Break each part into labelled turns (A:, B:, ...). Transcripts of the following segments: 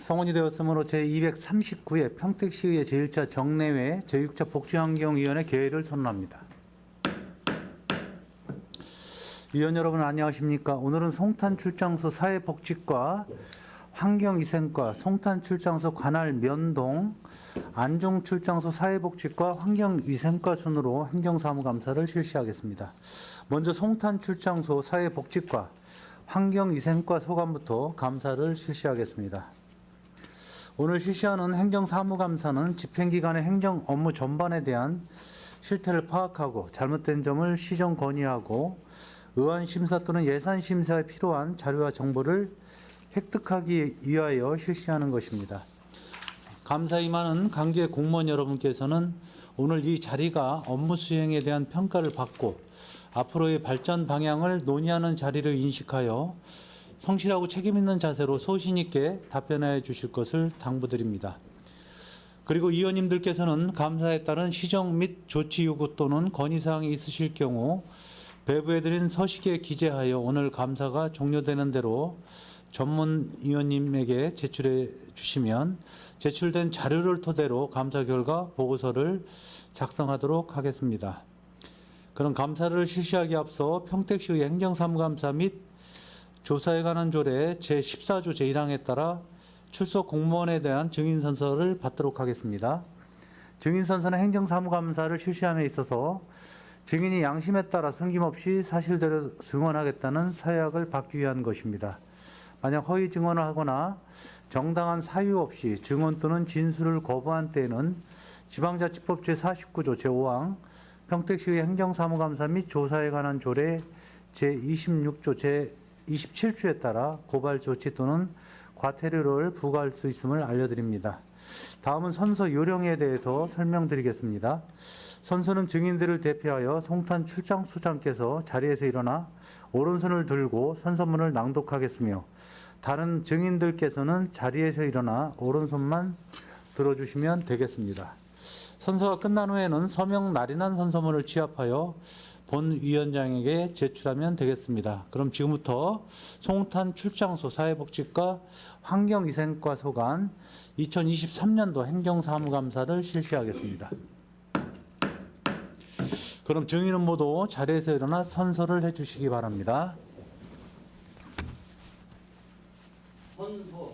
A: 성원이 되었으므로 제239회 평택시의회 제1차 정례회 제6차 복지환경위원회 개회를 선언합니다. 위원 여러분 안녕하십니까? 오늘은 송탄출장소 사회복지과, 환경위생과, 송탄출장소 관할 면동, 안종출장소 사회복지과, 환경위생과 순으로 행정사무감사를 실시하겠습니다. 먼저 송탄출장소 사회복지과, 환경위생과 소관부터 감사를 실시하겠습니다. 오늘 실시하는 행정사무감사는 집행기관의 행정 업무 전반에 대한 실태를 파악하고 잘못된 점을 시정 건의하고 의안심사 또는 예산심사에 필요한 자료와 정보를 획득하기 위하여 실시하는 것입니다. 감사 임하는 관계 공무원 여러분께서는 오늘 이 자리가 업무 수행에 대한 평가를 받고 앞으로의 발전 방향을 논의하는 자리를 인식하여 성실하고 책임있는 자세로 소신 있게 답변해 주실 것을 당부드립니다. 그리고 위원님들께서는 감사에 따른 시정 및 조치 요구 또는 건의사항이 있으실 경우 배부해드린 서식에 기재하여 오늘 감사가 종료되는 대로 전문위원님에게 제출해 주시면 제출된 자료를 토대로 감사 결과 보고서를 작성하도록 하겠습니다. 그런 감사를 실시하기 앞서 평택시의 행정사무감사 및 조사에 관한 조례 제14조 제1항에 따라 출석 공무원에 대한 증인선서를 받도록 하겠습니다. 증인선서는 행정사무감사를 실시함에 있어서 증인이 양심에 따라 숨김없이 사실대로 증언하겠다는 서약을 받기 위한 것입니다. 만약 허위 증언을 하거나 정당한 사유 없이 증언 또는 진술을 거부한 때에는 지방자치법 제49조 제5항, 평택시의 행정사무감사 및 조사에 관한 조례 제26조 제27조에 따라 고발 조치 또는 과태료를 부과할 수 있음을 알려드립니다. 다음은 선서 요령에 대해서 설명드리겠습니다. 선서는 증인들을 대표하여 송탄출장소장께서 자리에서 일어나 오른손을 들고 선서문을 낭독하겠으며 다른 증인들께서는 자리에서 일어나 오른손만 들어주시면 되겠습니다. 선서가 끝난 후에는 서명 날인한 선서문을 취합하여 본 위원장에게 제출하면 되겠습니다. 그럼 지금부터 송탄출장소 사회복지과 환경위생과 소관 2023년도 행정사무감사를 실시하겠습니다. 그럼 증인은 모두 자리에서 일어나 선서를 해주시기 바랍니다.
B: 선서.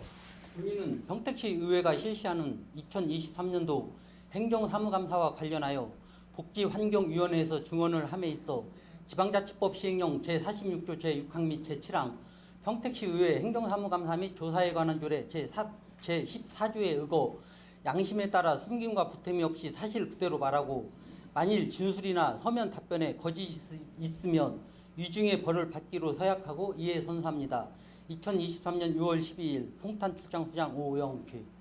B: 증인은 평택시 의회가 실시하는 2023년도 행정사무감사와 관련하여 복지환경위원회에서 증언을 함에 있어 지방자치법 시행령 제46조 제6항 및 제7항, 평택시 의회 행정사무감사 및 조사에 관한 조례 제14조에 의거 양심에 따라 숨김과 보탬이 없이 사실 그대로 말하고 만일 진술이나 서면 답변에 거짓이 있으면 위중의 벌을 받기로 서약하고 이에 선서합니다. 2023년 6월 12일 송탄출장소장 오영규.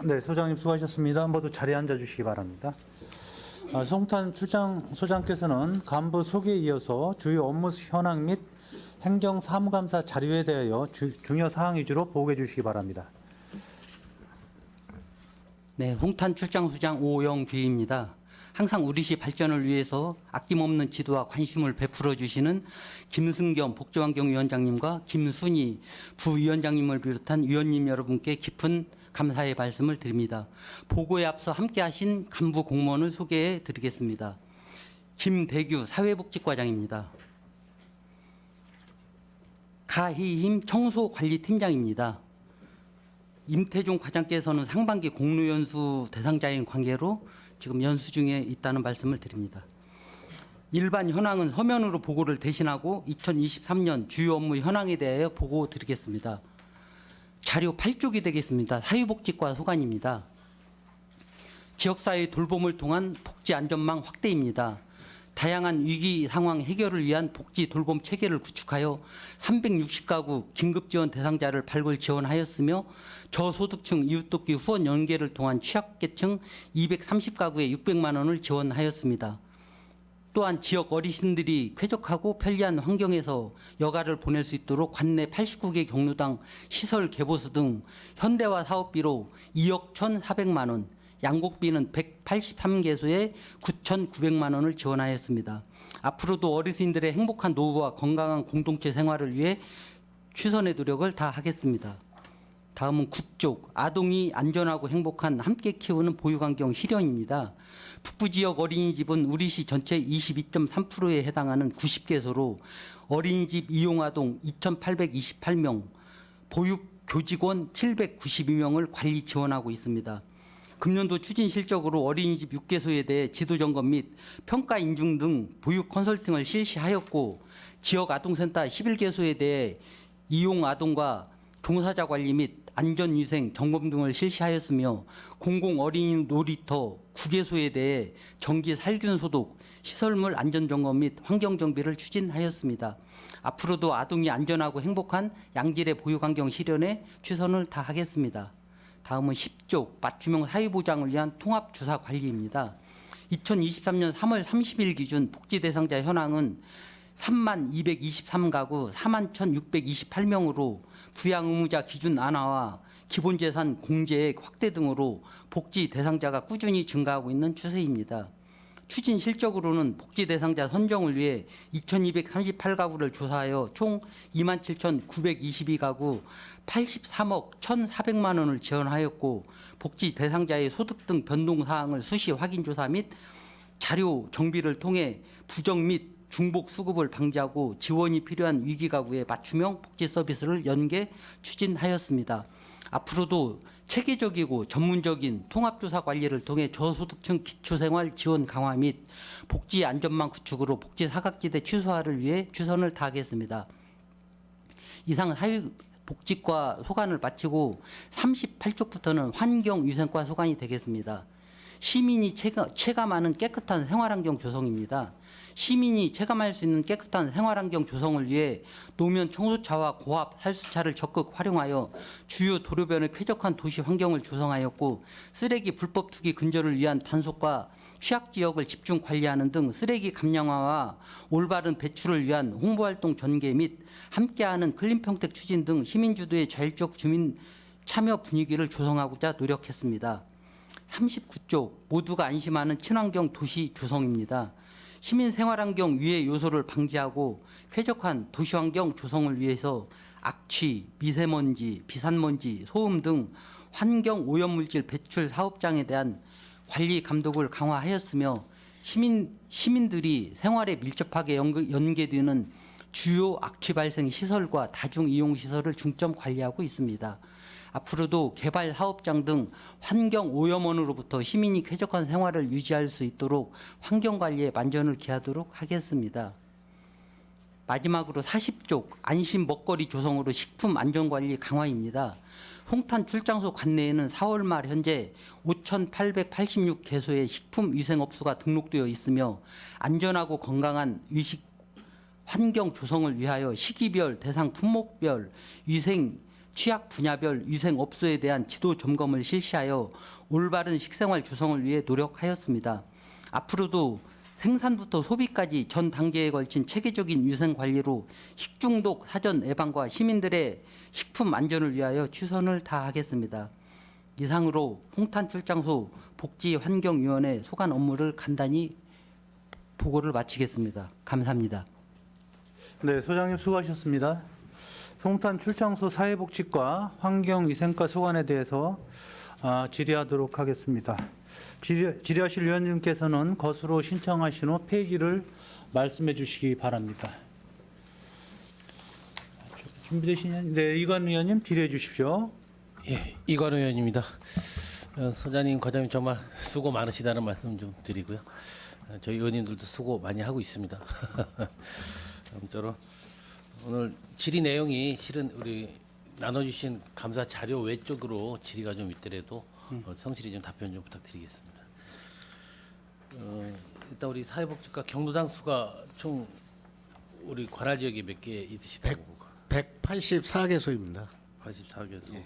A: 네, 소장님 수고하셨습니다. 모두 자리에 앉아 주시기 바랍니다. 송탄출장소장께서는 간부 소개에 이어서 주요 업무 현황 및 행정사무감사 자료에 대하여 중요 사항 위주로 보고해 주시기 바랍니다.
B: 네, 송탄출장소장 오영규입니다. 항상 우리시 발전을 위해서 아낌없는 지도와 관심을 베풀어 주시는 김승겸 복지환경위원장님과 김순희 부위원장님을 비롯한 위원님 여러분께 깊은 감사의 말씀을 드립니다. 보고에 앞서 함께하신 간부 공무원을 소개해 드리겠습니다. 김대규 사회복지과장입니다. 가희임 청소관리팀장입니다. 임태종 과장께서는 상반기 공로연수 대상자인 관계로 지금 연수 중에 있다는 말씀을 드립니다. 일반 현황은 서면으로 보고를 대신하고 2023년 주요 업무 현황에 대하여 보고 드리겠습니다. 자료 8쪽이 되겠습니다. 사회복지과 소관입니다. 지역사회 돌봄을 통한 복지안전망 확대입니다. 다양한 위기 상황 해결을 위한 복지 돌봄 체계를 구축하여 360가구 긴급지원 대상자를 발굴 지원하였으며 저소득층 이웃돕기 후원 연계를 통한 취약계층 230가구에 600만 원을 지원하였습니다. 또한 지역 어르신들이 쾌적하고 편리한 환경에서 여가를 보낼 수 있도록 관내 89개 경로당 시설 개보수 등 현대화 사업비로 2억 1,400만 원, 양곡비는 183개소에 9,900만 원을 지원하였습니다. 앞으로도 어르신들의 행복한 노후와 건강한 공동체 생활을 위해 최선의 노력을 다하겠습니다. 다음은 9쪽 아동이 안전하고 행복한 함께 키우는 보육환경 실현입니다. 북부지역 어린이집은 우리시 전체 22.3%에 해당하는 90개소로 어린이집 이용아동 2,828명, 보육교직원 792명을 관리 지원하고 있습니다. 금년도 추진 실적으로 어린이집 6개소에 대해 지도점검 및 평가 인증 등 보육 컨설팅을 실시하였고 지역 아동센터 11개소에 대해 이용 아동과 종사자 관리 및 안전위생 점검 등을 실시하였으며 공공 어린이 놀이터 9개소에 대해 정기 살균 소독, 시설물 안전 점검 및 환경 정비를 추진하였습니다. 앞으로도 아동이 안전하고 행복한 양질의 보육 환경 실현에 최선을 다하겠습니다. 다음은 10쪽 맞춤형 사회보장을 위한 통합 주사 관리입니다. 2023년 3월 30일 기준 복지 대상자 현황은 3만 223가구 4만 1,628명으로 부양 의무자 기준 완화와 기본재산 공제액 확대 등으로 복지 대상자가 꾸준히 증가하고 있는 추세입니다. 추진 실적으로는 복지 대상자 선정을 위해 2,238가구를 조사하여 총 27,922가구 83억 1,400만 원을 지원하였고 복지 대상자의 소득 등 변동 사항을 수시 확인 조사 및 자료 정비를 통해 부정 및 중복 수급을 방지하고 지원이 필요한 위기 가구의 맞춤형 복지 서비스를 연계 추진하였습니다. 앞으로도 체계적이고 전문적인 통합조사 관리를 통해 저소득층 기초생활 지원 강화 및 복지 안전망 구축으로 복지 사각지대 최소화를 위해 최선을 다하겠습니다. 이상 사회복지과 소관을 마치고 38쪽부터는 환경위생과 소관이 되겠습니다. 시민이 체감하는 깨끗한 생활환경 조성입니다. 시민이 체감할 수 있는 깨끗한 생활환경 조성을 위해 노면 청소차와 고압 살수차를 적극 활용하여 주요 도로변의 쾌적한 도시 환경을 조성하였고 쓰레기 불법 투기 근절을 위한 단속과 취약 지역을 집중 관리하는 등 쓰레기 감량화와 올바른 배출을 위한 홍보활동 전개 및 함께하는 클린 평택 추진 등 시민 주도의 자율적 주민 참여 분위기를 조성하고자 노력했습니다. 39쪽 모두가 안심하는 친환경 도시 조성입니다. 시민 생활환경 위해 요소를 방지하고 쾌적한 도시환경 조성을 위해서 악취, 미세먼지, 비산먼지, 소음 등 환경 오염물질 배출 사업장에 대한 관리 감독을 강화하였으며 시민들이 생활에 밀접하게 연계되는 주요 악취 발생 시설과 다중 이용 시설을 중점 관리하고 있습니다. 앞으로도 개발 사업장 등 환경 오염원으로부터 시민이 쾌적한 생활을 유지할 수 있도록 환경 관리에 만전을 기하도록 하겠습니다. 마지막으로 40쪽 안심 먹거리 조성으로 식품 안전 관리 강화입니다. 송탄 출장소 관내에는 4월 말 현재 5,886개소의 식품위생업소가 등록되어 있으며 안전하고 건강한 위식 환경 조성을 위하여 시기별, 대상 품목별, 위생 취약 분야별 위생업소에 대한 지도 점검을 실시하여 올바른 식생활 조성을 위해 노력하였습니다. 앞으로도 생산부터 소비까지 전 단계에 걸친 체계적인 위생 관리로 식중독 사전 예방과 시민들의 식품 안전을 위하여 최선을 다하겠습니다. 이상으로 홍탄 출장소 복지환경위원회 소관 업무를 간단히 보고를 마치겠습니다. 감사합니다.
A: 네, 소장님 수고하셨습니다. 송탄 출장소 사회복지과 환경위생과 소관에 대해서 질의하도록 하겠습니다. 질의하실 위원님께서는 것으로 신청하신 후 페이지를 말씀해 주시기 바랍니다. 준비되시냐요? 네, 이관 위원님 질의해 주십시오.
C: 예, 이관 의원입니다. 소장님, 과장님 정말 수고 많으시다는 말씀 좀 드리고요. 저희 의원님들도 수고 많이 하고 있습니다. 아무쪼록 오늘 질의 내용이 실은 우리 나눠주신 감사 자료 외적으로 질의가 좀 있더라도 성실히 좀 답변 좀 부탁드리겠습니다. 일단 우리 사회복지과 경로당 수가 총 우리 관할 지역에 몇 개 있으시다고?
D: 184개소입니다.
C: 84개소.
D: 예.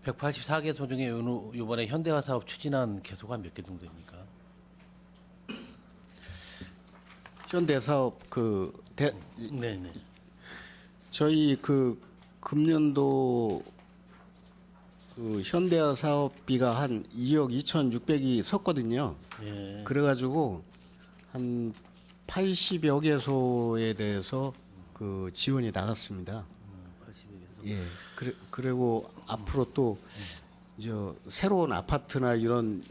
C: 184개소 중에 이번에 현대화 사업 추진한 개소가 몇 개 정도 됩니까?
D: 현대사업
C: 네네.
D: 저희 그 금년도 그 현대화 사업비가 한 2억 2,600이 섰거든요.
C: 예.
D: 그래가지고 한 80여 개소에 대해서 그 지원이 나갔습니다.
C: 80에서.
D: 예. 그리고 앞으로 또 이제 새로운 아파트나 이런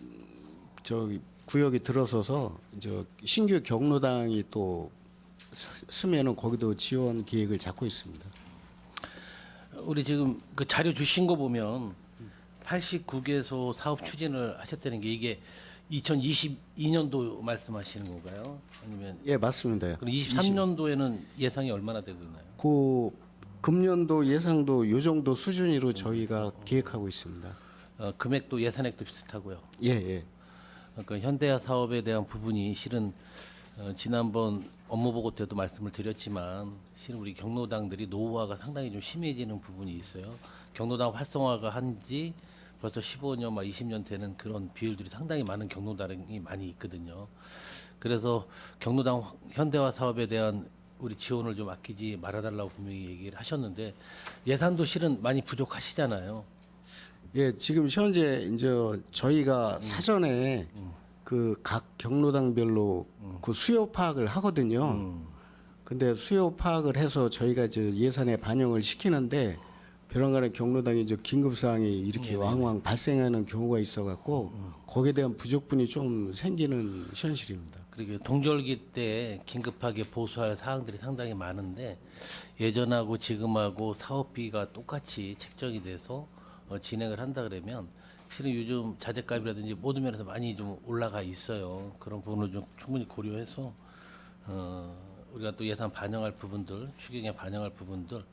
D: 구역이 들어서서 이제 신규 경로당이 또 쓰면은 거기도 지원 계획을 잡고 있습니다.
C: 우리 지금 그 자료 주신 거 보면 89개소 사업 추진을 하셨다는 게 이게 2022년도 말씀하시는 건가요? 아니면
D: 예, 맞습니다.
C: 그럼 23년도에는 예상이 얼마나 되고 있나요?
D: 그 금년도 예상도 요 정도 수준으로 저희가 계획하고 있습니다.
C: 금액도 예산액도 비슷하고요.
D: 예, 예.
C: 그러니까 현대화 사업에 대한 부분이 실은 지난번 업무 보고 때도 말씀을 드렸지만 실은 우리 경로당들이 노후화가 상당히 좀 심해지는 부분이 있어요. 경로당 활성화가 한지 벌써 15년, 막 20년 되는 그런 비율들이 상당히 많은 경로당이 많이 있거든요. 그래서 경로당 현대화 사업에 대한 우리 지원을 좀 아끼지 말아달라고 분명히 얘기를 하셨는데 예산도 실은 많이 부족하시잖아요.
D: 예, 지금 현재 이제 저희가 사전에 그 각 경로당별로 그 수요 파악을 하거든요. 근데 수요 파악을 해서 저희가 이제 예산에 반영을 시키는데 벼랑간의 경로당이 이제 긴급 사항이 이렇게 왕왕 발생하는 경우가 있어갖고 거기에 대한 부족분이 좀 생기는 현실입니다.
C: 그리고 동절기 때 긴급하게 보수할 사항들이 상당히 많은데 예전하고 지금하고 사업비가 똑같이 책정이 돼서 진행을 한다 그러면 실은 요즘 자재값이라든지 모든 면에서 많이 좀 올라가 있어요. 그런 부분을 좀 충분히 고려해서 우리가 또 예산 반영할 부분들, 추경에 반영할 부분들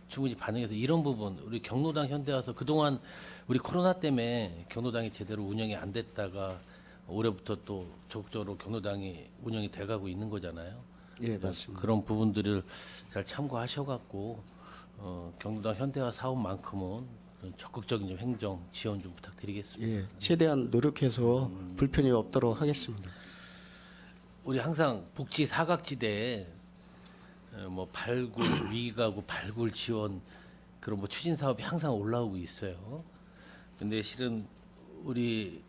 C: 충분히 반영해서 이런 부분 우리 경로당 현대화서 그동안 우리 코로나 때문에 경로당이 제대로 운영이 안 됐다가 올해부터 또 적극적으로 경로당이 운영이 돼가고 있는 거잖아요.
D: 예, 맞습니다.
C: 그런 부분들을 잘 참고하셔갖고 경로당 현대화 사업만큼은 적극적인 좀 행정 지원 좀 부탁드리겠습니다.
D: 예, 최대한 노력해서 불편이 없도록 하겠습니다.
C: 우리 항상 복지 사각지대에 뭐 발굴 위기가구 발굴 지원 그런 뭐 추진 사업이 항상 올라오고 있어요. 근데 실은 우리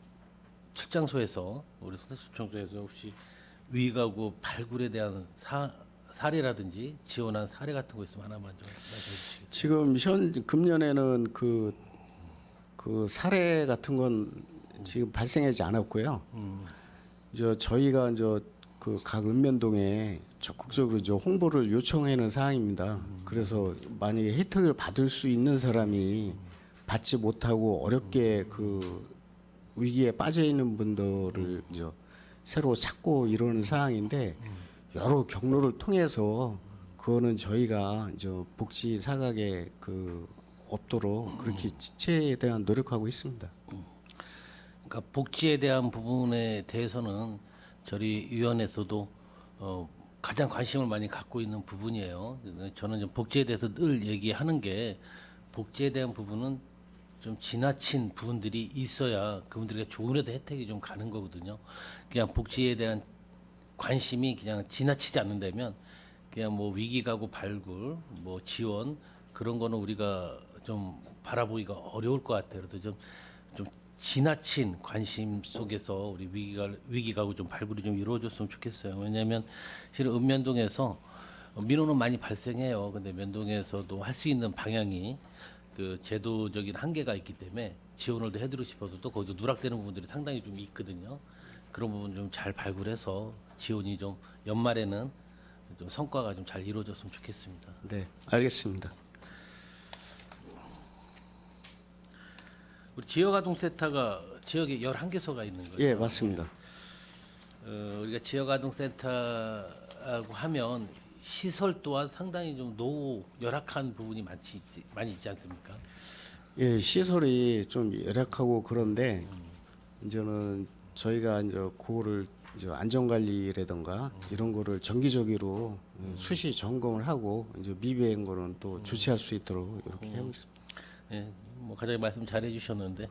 C: 측장소에서 우리 선대수청소에서 혹시 위기가구 발굴에 대한 사례라든지 지원한 사례 같은 거 있으면 하나만 좀 말씀해 주시겠어요?
D: 지금 금년에는 그 사례 같은 건 지금 발생하지 않았고요. 이제 저희가 이제 그 각 읍면동에 적극적으로 이제 홍보를 요청하는 사항입니다. 그래서 만약에 혜택을 받을 수 있는 사람이 받지 못하고 어렵게 그 위기에 빠져 있는 분들을 이제 새로 찾고 이러는 사항인데 여러 경로를 통해서 그거는 저희가 이제 복지 사각에 그 없도록 그렇게 최대한 노력하고 있습니다.
C: 그러니까 복지에 대한 부분에 대해서는 저희 위원회에서도 가장 관심을 많이 갖고 있는 부분이에요. 저는 이제 복지에 대해서 늘 얘기하는 게 복지에 대한 부분은 좀 지나친 부분들이 있어야 그분들에게 조금이라도 혜택이 좀 가는 거거든요. 그냥 복지에 대한 관심이 그냥 지나치지 않는다면 그냥 뭐 위기가구 발굴, 뭐 지원 그런 거는 우리가 좀 바라보기가 어려울 것 같아요. 그래서 좀 지나친 관심 속에서 우리 위기가구 좀 발굴이 좀 이루어졌으면 좋겠어요. 왜냐하면 실은 읍면동에서 민원은 많이 발생해요. 근데 면동에서도 할 수 있는 방향이 그 제도적인 한계가 있기 때문에 지원을 더 해드리고 싶어도 또 거기서 누락되는 부분들이 상당히 좀 있거든요. 그런 부분 좀 잘 발굴해서 지원이 좀 연말에는 좀 성과가 좀 잘 이루어졌으면 좋겠습니다.
D: 네, 알겠습니다.
C: 우리 지역아동센터가 지역에 11개소가 있는 거예요.
D: 예, 맞습니다.
C: 우리가 지역아동센터하고 하면 시설 또한 상당히 좀 노후 열악한 부분이 많이 있지 않습니까?
D: 예, 시설이 좀 열악하고 그런데 이제는 저희가 이제 그거를 이제 안전관리라든가 이런 거를 정기적으로 수시 점검을 하고 이제 미비한 거는 또 조치할 수 있도록 이렇게 하고 있습니다.
C: 예, 뭐 가장 말씀 잘 해주셨는데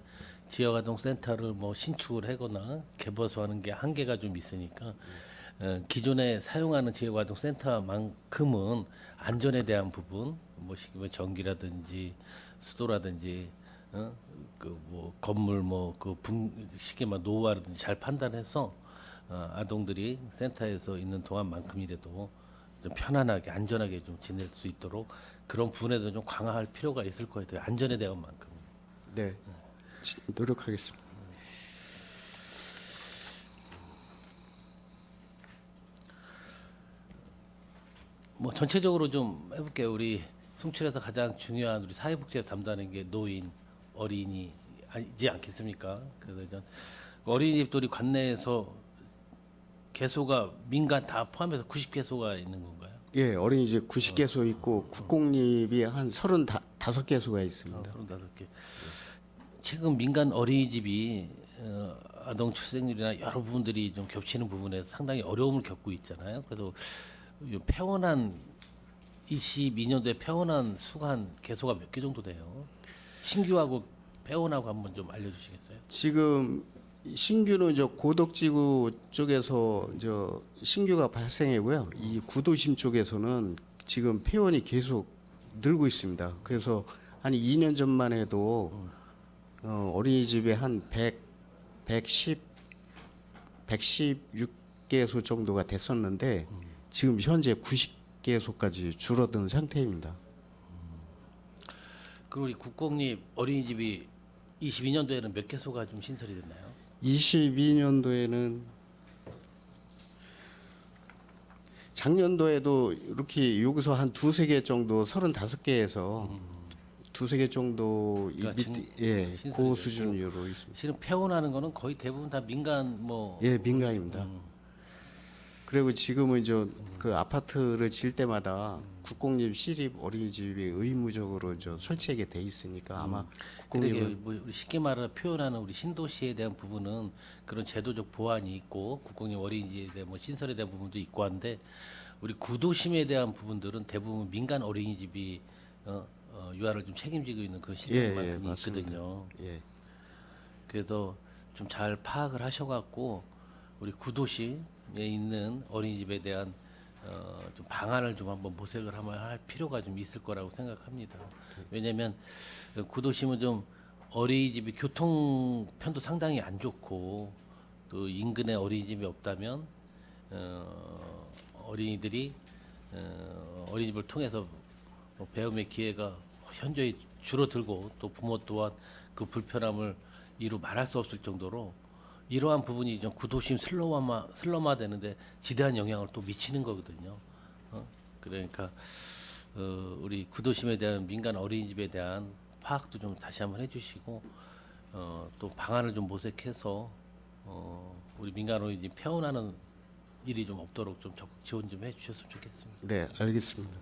C: 지역아동센터를 뭐 신축을 하거나 개보수하는 게 한계가 좀 있으니까 기존에 사용하는 지역아동센터만큼은 안전에 대한 부분, 뭐 전기라든지 수도라든지 그 뭐 건물 쉽게 말 노후화라든지 잘 판단해서 아동들이 센터에서 있는 동안만큼이라도 좀 편안하게 안전하게 좀 지낼 수 있도록 그런 부분에도 좀 강화할 필요가 있을 것 같아요. 안전에 대한 만큼.
D: 네, 노력하겠습니다.
C: 뭐 전체적으로 좀 해볼게요. 우리 송출에서 가장 중요한 우리 사회복지에 담당하는 게 노인, 어린이 아니지 않겠습니까? 그래서 전 어린이집들이 관내에서 개소가 민간 다 포함해서 90개소가 있는 건가요?
D: 예, 어린이집 90개소 있고 국공립이 한 35개소가 있습니다.
C: 35개. 최근 민간 어린이집이 아동 출생률이나 여러 부분들이 좀 겹치는 부분에서 상당히 어려움을 겪고 있잖아요. 그래서 이 폐원한 22년도에 폐원한 수가 한 개소가 몇 개 정도 돼요? 신규하고 폐원하고 한번 좀 알려주시겠어요?
D: 지금 신규는 저 고덕지구 쪽에서 저 신규가 발생이고요. 이 구도심 쪽에서는 지금 폐원이 계속 늘고 있습니다. 그래서 한 2년 전만 해도 어린이집에 한 116개소 정도가 됐었는데 지금 현재 90개소까지 줄어든 상태입니다.
C: 그리고 우리 국공립 어린이집이 22년도에는 몇 개소가 좀 신설이 됐나요?
D: 22년도에는 작년도에도 이렇게 여기서 한 두세 개 정도 35개에서 두세 개 정도
C: 그러니까
D: 예,
C: 신설이
D: 고
C: 되고.
D: 수준으로 있습니다.
C: 실은 폐원하는 거는 거의 대부분 다 민간 뭐
D: 예, 민간입니다. 그리고 지금은 이제 그 아파트를 지을 때마다 국공립 시립 어린이집이 의무적으로 저 설치하게 돼 있으니까 아마
C: 근데 이게
D: 국공립은
C: 뭐 우리 쉽게 말해 표현하는 우리 신도시에 대한 부분은 그런 제도적 보완이 있고 국공립 어린이집에 대한 뭐 신설에 대한 부분도 있고 한데 우리 구도심에 대한 부분들은 대부분 민간 어린이집이 유아를 좀 책임지고 있는 그런 시스템만큼이
D: 맞습니다.
C: 있거든요.
D: 예.
C: 그래서 좀 잘 파악을 하셔갖고 우리 구도심에 있는 어린이집에 대한 좀 방안을 좀 한번 모색을 한번 할 필요가 좀 있을 거라고 생각합니다. 왜냐하면 구도심은 좀 어린이집이 교통편도 상당히 안 좋고 또 인근에 어린이집이 없다면 어린이들이 어린이집을 통해서 배움의 기회가 현저히 줄어들고 또 부모 또한 그 불편함을 이루 말할 수 없을 정도로 이러한 부분이 좀 구도심 슬럼화 되는데 지대한 영향을 또 미치는 거거든요. 그러니까 우리 구도심에 대한 민간 어린이집에 대한 파악도 좀 다시 한번 해주시고 또 방안을 좀 모색해서 우리 민간 어린이집 폐원하는 일이 좀 없도록 좀 적극 지원 좀 해주셨으면 좋겠습니다.
D: 네, 알겠습니다.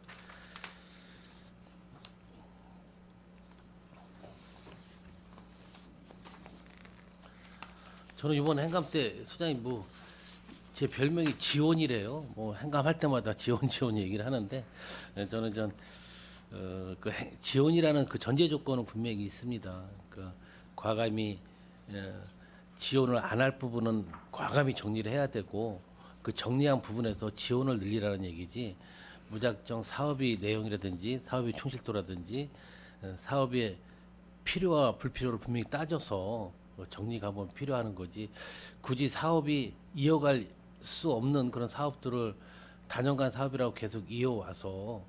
C: 저는 이번 행감 때 소장님 뭐 제 별명이 지원이래요. 뭐 행감할 때마다 지원 얘기를 하는데 저는 지원이라는 그 전제 조건은 분명히 있습니다. 그 과감히 지원을 안 할 부분은 과감히 정리를 해야 되고 그 정리한 부분에서 지원을 늘리라는 얘기지 무작정 사업의 내용이라든지 사업의 충실도라든지 사업의 필요와 불필요를 분명히 따져서 정리가 한번 필요한 거지 굳이 사업이 이어갈 수 없는 그런 사업들을 단연간 사업이라고 계속 이어와서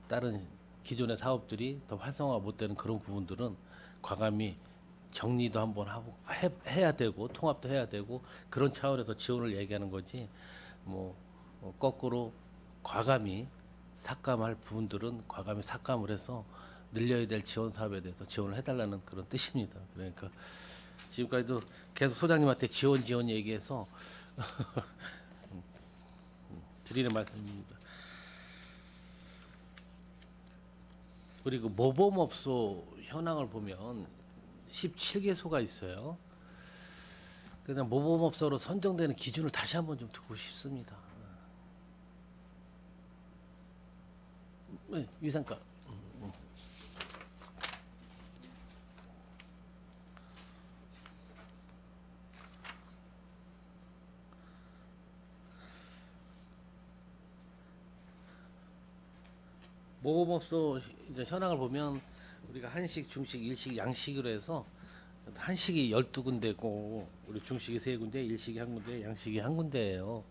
C: 다른 기존의 사업들이 더 활성화 못 되는 그런 부분들은 과감히 정리도 한번 하고 해야 되고 통합도 해야 되고 그런 차원에서 지원을 얘기하는 거지 뭐 거꾸로 과감히 삭감할 부분들은 과감히 삭감을 해서 늘려야 될 지원 사업에 대해서 지원을 해달라는 그런 뜻입니다. 그러니까 지금까지도 계속 소장님한테 지원 얘기해서 드리는 말씀입니다. 그리고 모범업소 현황을 보면 17개소가 있어요. 그냥 모범업소로 선정되는 기준을 다시 한번 좀 듣고 싶습니다. 네, 위상가. 모범업소 이제 현황을 보면 우리가 한식, 중식, 일식, 양식으로 해서 한식이 12군데고 우리 중식이 3군데, 일식이 1군데, 양식이 1군데예요.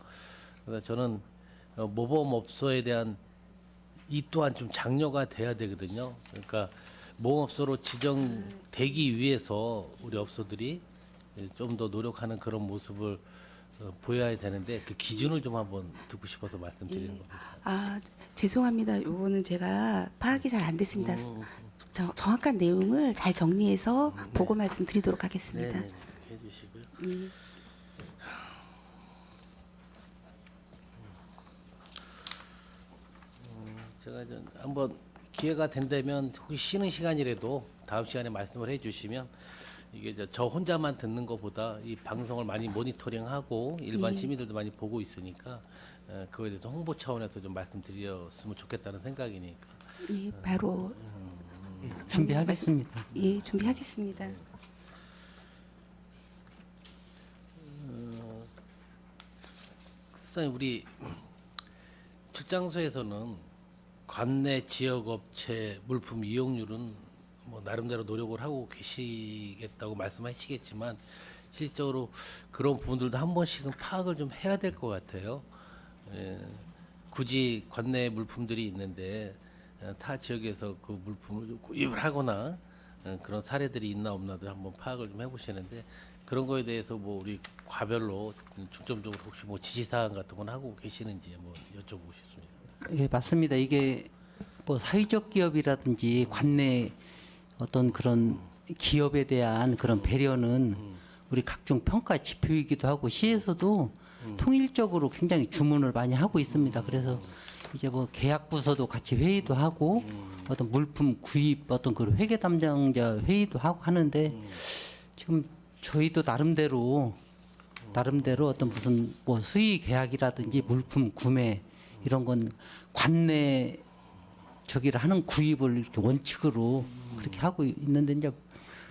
C: 그래서 저는 모범업소에 대한 이 또한 좀 장려가 돼야 되거든요. 그러니까 모범업소로 지정되기 위해서 우리 업소들이 좀 더 노력하는 그런 모습을 보여야 되는데 그 기준을 좀 한번 듣고 싶어서 말씀드리는 겁니다.
E: 아, 죄송합니다. 요거는 제가 파악이 잘 안 됐습니다. 정확한 내용을 잘 정리해서 보고 말씀드리도록 하겠습니다.
C: 네, 그렇게 해주시고요. 제가 좀 한번 기회가 된다면 혹시 쉬는 시간이라도 다음 시간에 말씀을 해주시면 이게 저 혼자만 듣는 것보다 이 방송을 많이 모니터링하고 일반 시민들도 많이 보고 있으니까 그거에 대해서 홍보 차원에서 좀 말씀드렸으면 좋겠다는 생각이니까.
E: 예, 바로
F: 준비하겠습니다.
E: 예, 준비하겠습니다.
C: 수사님, 우리 출장소에서는 관내 지역 업체 물품 이용률은 뭐 나름대로 노력을 하고 계시겠다고 말씀하시겠지만 실질적으로 그런 부분들도 한 번씩은 파악을 좀 해야 될 것 같아요. 굳이 관내 물품들이 있는데 타 지역에서 그 물품을 좀 구입을 하거나 그런 사례들이 있나 없나도 한번 파악을 좀 해보시는데 그런 거에 대해서 뭐 우리 과별로 중점적으로 혹시 뭐 지시사항 같은 건 하고 계시는지 한번 여쭤보고 싶습니다.
F: 예, 맞습니다. 이게 뭐 사회적 기업이라든지 관내 어떤 그런 기업에 대한 그런 배려는 우리 각종 평가 지표이기도 하고 시에서도 통일적으로 굉장히 주문을 많이 하고 있습니다. 그래서 이제 뭐 계약 부서도 같이 회의도 하고 어떤 물품 구입 어떤 그 회계 담당자 회의도 하고 하는데 지금 저희도 나름대로 어떤 무슨 뭐 수의 계약이라든지 물품 구매 이런 건 관내 저기를 하는 구입을 이렇게 원칙으로 그렇게 하고 있는데 이제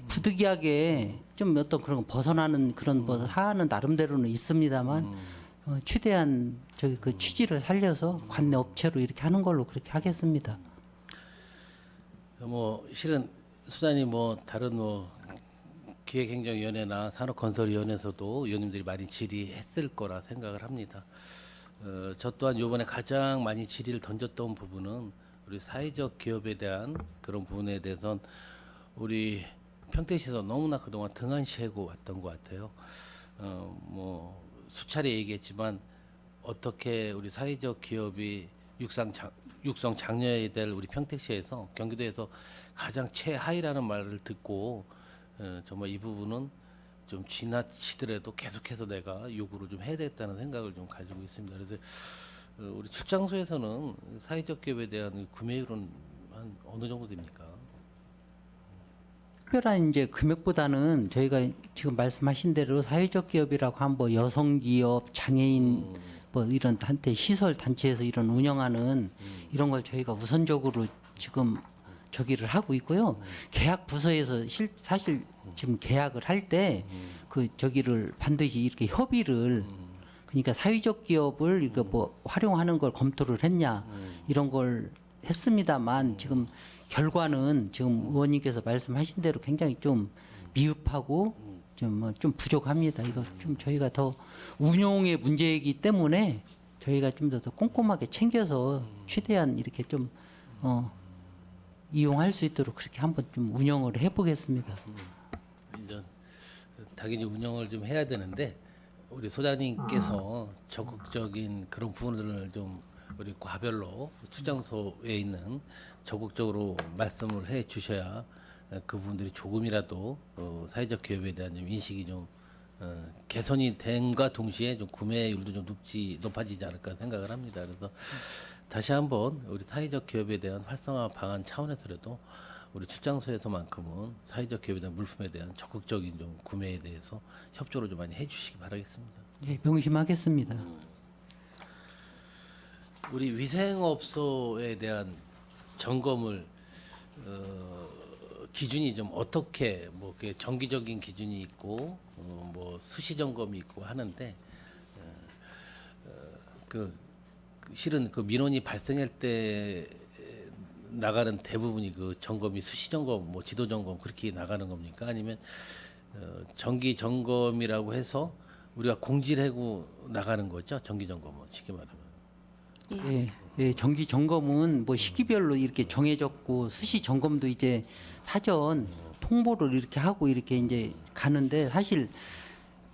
F: 부득이하게 좀 어떤 그런 거 벗어나는 그런 뭐 하는 나름대로는 있습니다만 최대한 저기 그 취지를 살려서 관내 업체로 이렇게 하는 걸로 그렇게 하겠습니다.
C: 뭐 실은 소장님 뭐 다른 뭐 기획행정위원회나 산업건설위원회에서도 위원님들이 많이 질의했을 거라 생각을 합니다. 저 또한 이번에 가장 많이 질의를 던졌던 부분은 우리 사회적 기업에 대한 그런 부분에 대해서는 우리 평택시에서 너무나 그동안 등한시하고 왔던 것 같아요. 뭐 수차례 얘기했지만 어떻게 우리 사회적 기업이 육성 장려해야 될 우리 평택시에서 경기도에서 가장 최하위라는 말을 듣고 정말 이 부분은 좀 지나치더라도 계속해서 내가 요구를 좀 해야 되겠다는 생각을 좀 가지고 있습니다. 그래서 우리 출장소에서는 사회적 기업에 대한 구매율은 한 어느 정도 됩니까?
F: 특별한 이제 금액보다는 저희가 지금 말씀하신 대로 사회적 기업이라고 한 뭐 여성 기업, 장애인 뭐 이런 단체 시설 단체에서 이런 운영하는 이런 걸 저희가 우선적으로 지금 저기를 하고 있고요. 계약 부서에서 사실 지금 계약을 할 때 그 저기를 반드시 이렇게 협의를 그러니까 사회적 기업을 이거 뭐 활용하는 걸 검토를 했냐 이런 걸 했습니다만 지금 결과는 지금 의원님께서 말씀하신 대로 굉장히 좀 미흡하고 좀 부족합니다. 이거 좀 저희가 더 운용의 문제이기 때문에 저희가 좀 더 꼼꼼하게 챙겨서 최대한 이렇게 좀 이용할 수 있도록 그렇게 한번 좀 운영을 해보겠습니다.
C: 이제 당연히 운영을 좀 해야 되는데 우리 소장님께서 적극적인 그런 부분들을 좀 우리 과별로 출장소에 있는 적극적으로 말씀을 해 주셔야 그 부분들이 조금이라도 사회적 기업에 대한 좀 인식이 좀 개선이 된과 동시에 좀 구매율도 좀 높아지지 않을까 생각을 합니다. 그래서 다시 한번 우리 사회적 기업에 대한 활성화 방안 차원에서라도 우리 출장소에서만큼은 사회적 기업에 대한 물품에 대한 적극적인 좀 구매에 대해서 협조를 좀 많이 해주시기 바라겠습니다.
F: 예, 명심하겠습니다.
C: 우리 위생업소에 대한 점검을 기준이 좀 어떻게 뭐 그게 정기적인 기준이 있고 뭐 수시 점검이 있고 하는데 실은 그 민원이 발생할 때는 나가는 대부분이 그 점검이 수시 점검, 뭐 지도 점검 그렇게 나가는 겁니까? 아니면 정기 점검이라고 해서 우리가 공지를 하고 나가는 거죠? 정기 점검은 쉽게 말하면.
F: 예, 예, 정기 점검은 뭐 시기별로 이렇게 정해졌고 수시 점검도 이제 사전 통보를 이렇게 하고 이렇게 이제 가는데 사실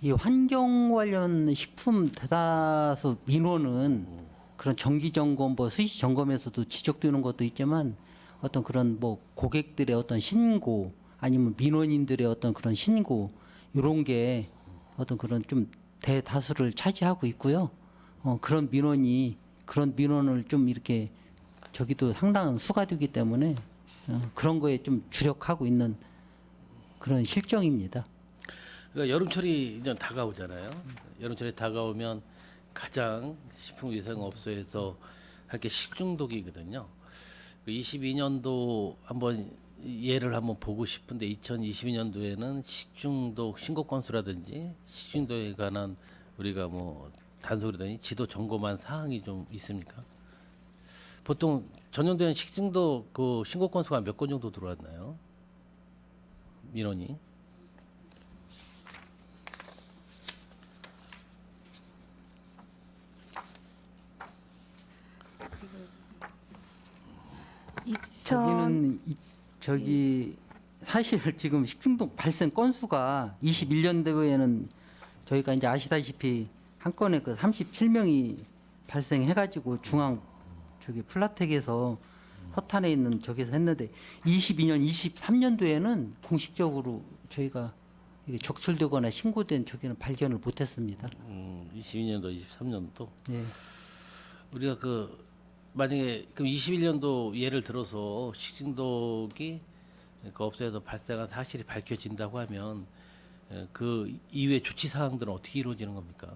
F: 이 환경 관련 식품 대다수 민원은 그런 정기 점검, 뭐 수시 점검에서도 지적되는 것도 있지만 어떤 그런 뭐 고객들의 어떤 신고 아니면 민원인들의 어떤 그런 신고 이런 게 어떤 그런 좀 대다수를 차지하고 있고요. 그런 민원을 좀 이렇게 저기도 상당한 수가 되기 때문에 그런 거에 좀 주력하고 있는 그런 실정입니다.
C: 그러니까 여름철이 이제 다가오잖아요. 여름철이 다가오면 가장 식품위생업소에서 할 게 식중독이거든요. 22년도 한번 예를 한번 보고 싶은데 2022년도에는 식중독 신고 건수라든지 식중독에 관한 우리가 뭐 단속이라든지 지도 점검한 사항이 좀 있습니까? 보통 전년도에는 식중독 그 신고 건수가 몇 건 정도 들어왔나요? 민원이?
F: 저기는 저기 사실 지금 식중독 발생 건수가 21년도에는 저희가 이제 아시다시피 한 건에 그 37명이 발생해가지고 중앙 저기 플라텍에서 서탄에 있는 저기서 했는데 22년, 23년도에는 공식적으로 저희가 이게 적출되거나 신고된 저기는 발견을 못했습니다.
C: 22년도, 23년도.
F: 네.
C: 우리가 그 만약에 그럼 21년도 예를 들어서 식중독이 그 업소에서 발생한 사실이 밝혀진다고 하면 그 이후에 조치 사항들은 어떻게 이루어지는 겁니까?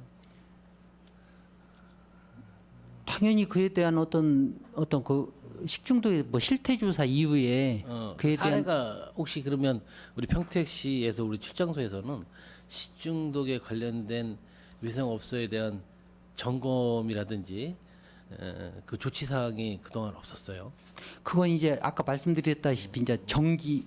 F: 당연히 그에 대한 어떤 그 식중독의 뭐 실태 조사 이후에 그에 대한
C: 사례가 혹시 그러면 우리 평택시에서 우리 출장소에서는 식중독에 관련된 위생업소에 대한 점검이라든지 그 조치 사항이 그동안 없었어요.
F: 그건 이제 아까 말씀드렸다시피 이제 정기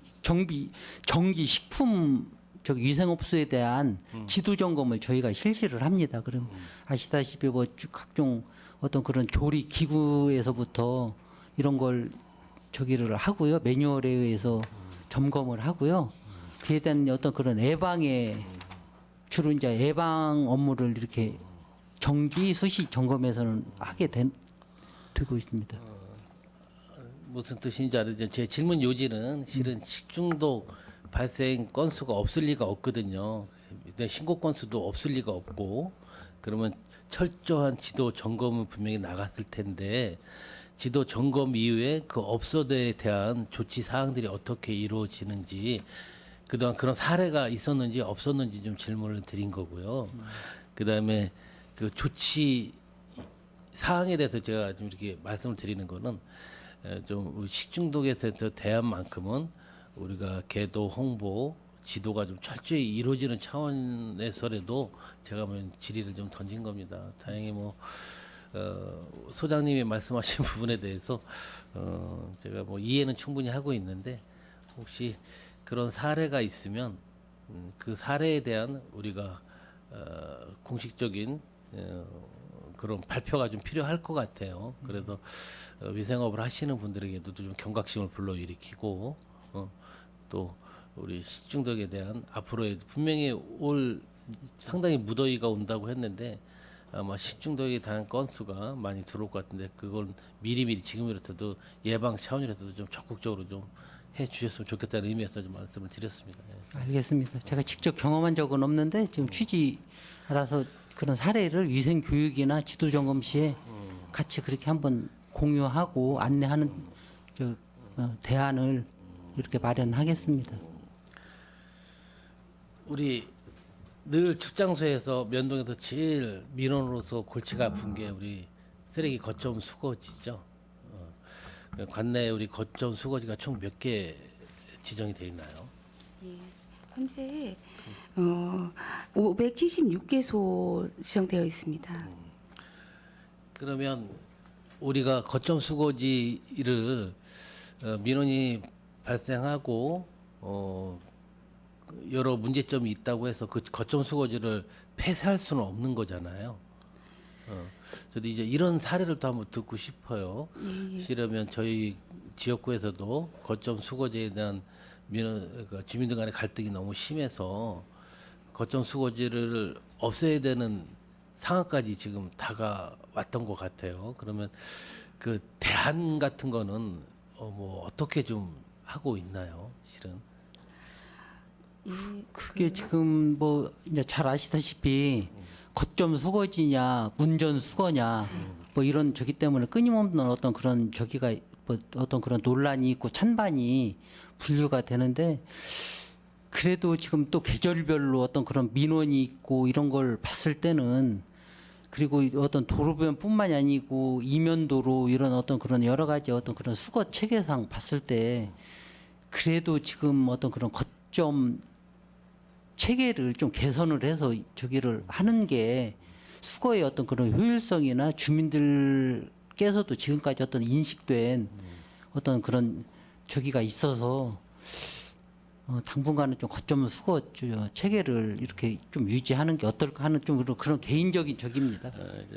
F: 식품 저기 위생업소에 대한 지도 점검을 저희가 실시를 합니다. 그럼 아시다시피 뭐 각종 어떤 그런 조리 기구에서부터 이런 걸 저기를 하고요. 매뉴얼에 의해서 점검을 하고요. 그에 대한 어떤 그런 주로 이제 예방 업무를 이렇게 정기 수시 점검에서는 되고 있습니다.
C: 무슨 뜻인지 알죠. 제 질문 요지는 실은 식중독 발생 건수가 없을 리가 없거든요. 근데 신고 건수도 없을 리가 없고 그러면 철저한 지도 점검은 분명히 나갔을 텐데 지도 점검 이후에 그 업소들에 대한 조치 사항들이 어떻게 이루어지는지 그동안 그런 사례가 있었는지 없었는지 좀 질문을 드린 거고요. 그다음에 그 조치 사항에 대해서 제가 좀 이렇게 말씀을 드리는 거는 좀 식중독에 대한 만큼은 우리가 계도 홍보 지도가 좀 철저히 이루어지는 차원에서라도 제가 뭐 질의를 좀 던진 겁니다. 다행히 뭐 소장님이 말씀하신 부분에 대해서 제가 뭐 이해는 충분히 하고 있는데 혹시 그런 사례가 있으면 그 사례에 대한 우리가 공식적인 그런 발표가 좀 필요할 것 같아요. 그래서 위생업을 하시는 분들에게도 좀 경각심을 불러일으키고 또 우리 식중독에 대한 앞으로의 분명히 올 상당히 무더위가 온다고 했는데 아마 식중독에 대한 건수가 많이 들어올 것 같은데 그걸 미리미리 지금이라도 예방 차원이라도 좀 적극적으로 좀 해주셨으면 좋겠다는 의미에서 좀 말씀을 드렸습니다. 예.
F: 알겠습니다. 제가 직접 경험한 적은 없는데 지금 취지라서 그런 사례를 위생 교육이나 지도 점검 시에 같이 그렇게 한번 공유하고 안내하는 대안을 이렇게 마련하겠습니다.
C: 우리 늘 출장소에서 면동에서 제일 민원으로서 골치가 아픈 게 우리 쓰레기 거점 수거지죠. 관내에 우리 거점 수거지가 총 몇 개 지정이 되어 있나요?
E: 예, 현재 576개소 지정되어 있습니다.
C: 그러면 우리가 거점 수거지를 민원이 발생하고 여러 문제점이 있다고 해서 그 거점 수거지를 폐쇄할 수는 없는 거잖아요. 저도 이제 이런 사례를 또 한번 듣고 싶어요. 싫으면 저희 지역구에서도 거점 수거지에 대한 그러니까 주민들 간의 갈등이 너무 심해서 거점 수거지를 없애야 되는 상황까지 지금 다가왔던 것 같아요. 그러면 그 대안 같은 거는 뭐 어떻게 좀 하고 있나요, 실은?
F: 그게 지금 뭐 이제 잘 아시다시피 거점 수거지냐 문전 수거냐 뭐 이런 저기 때문에 끊임없는 어떤 그런 저기가 뭐 어떤 그런 논란이 있고 찬반이 분류가 되는데, 그래도 지금 또 계절별로 어떤 그런 민원이 있고 이런 걸 봤을 때는, 그리고 어떤 도로변뿐만이 아니고 이면도로 이런 어떤 그런 여러 가지 어떤 그런 수거 체계상 봤을 때 그래도 지금 어떤 그런 거점 체계를 좀 개선을 해서 저기를 하는 게 수거의 어떤 그런 효율성이나 주민들께서도 지금까지 어떤 인식된 어떤 그런 저기가 있어서 당분간은 좀 거점 수거 체계를 이렇게 좀 유지하는 게 어떨까 하는 좀 그런 개인적인 적입니다.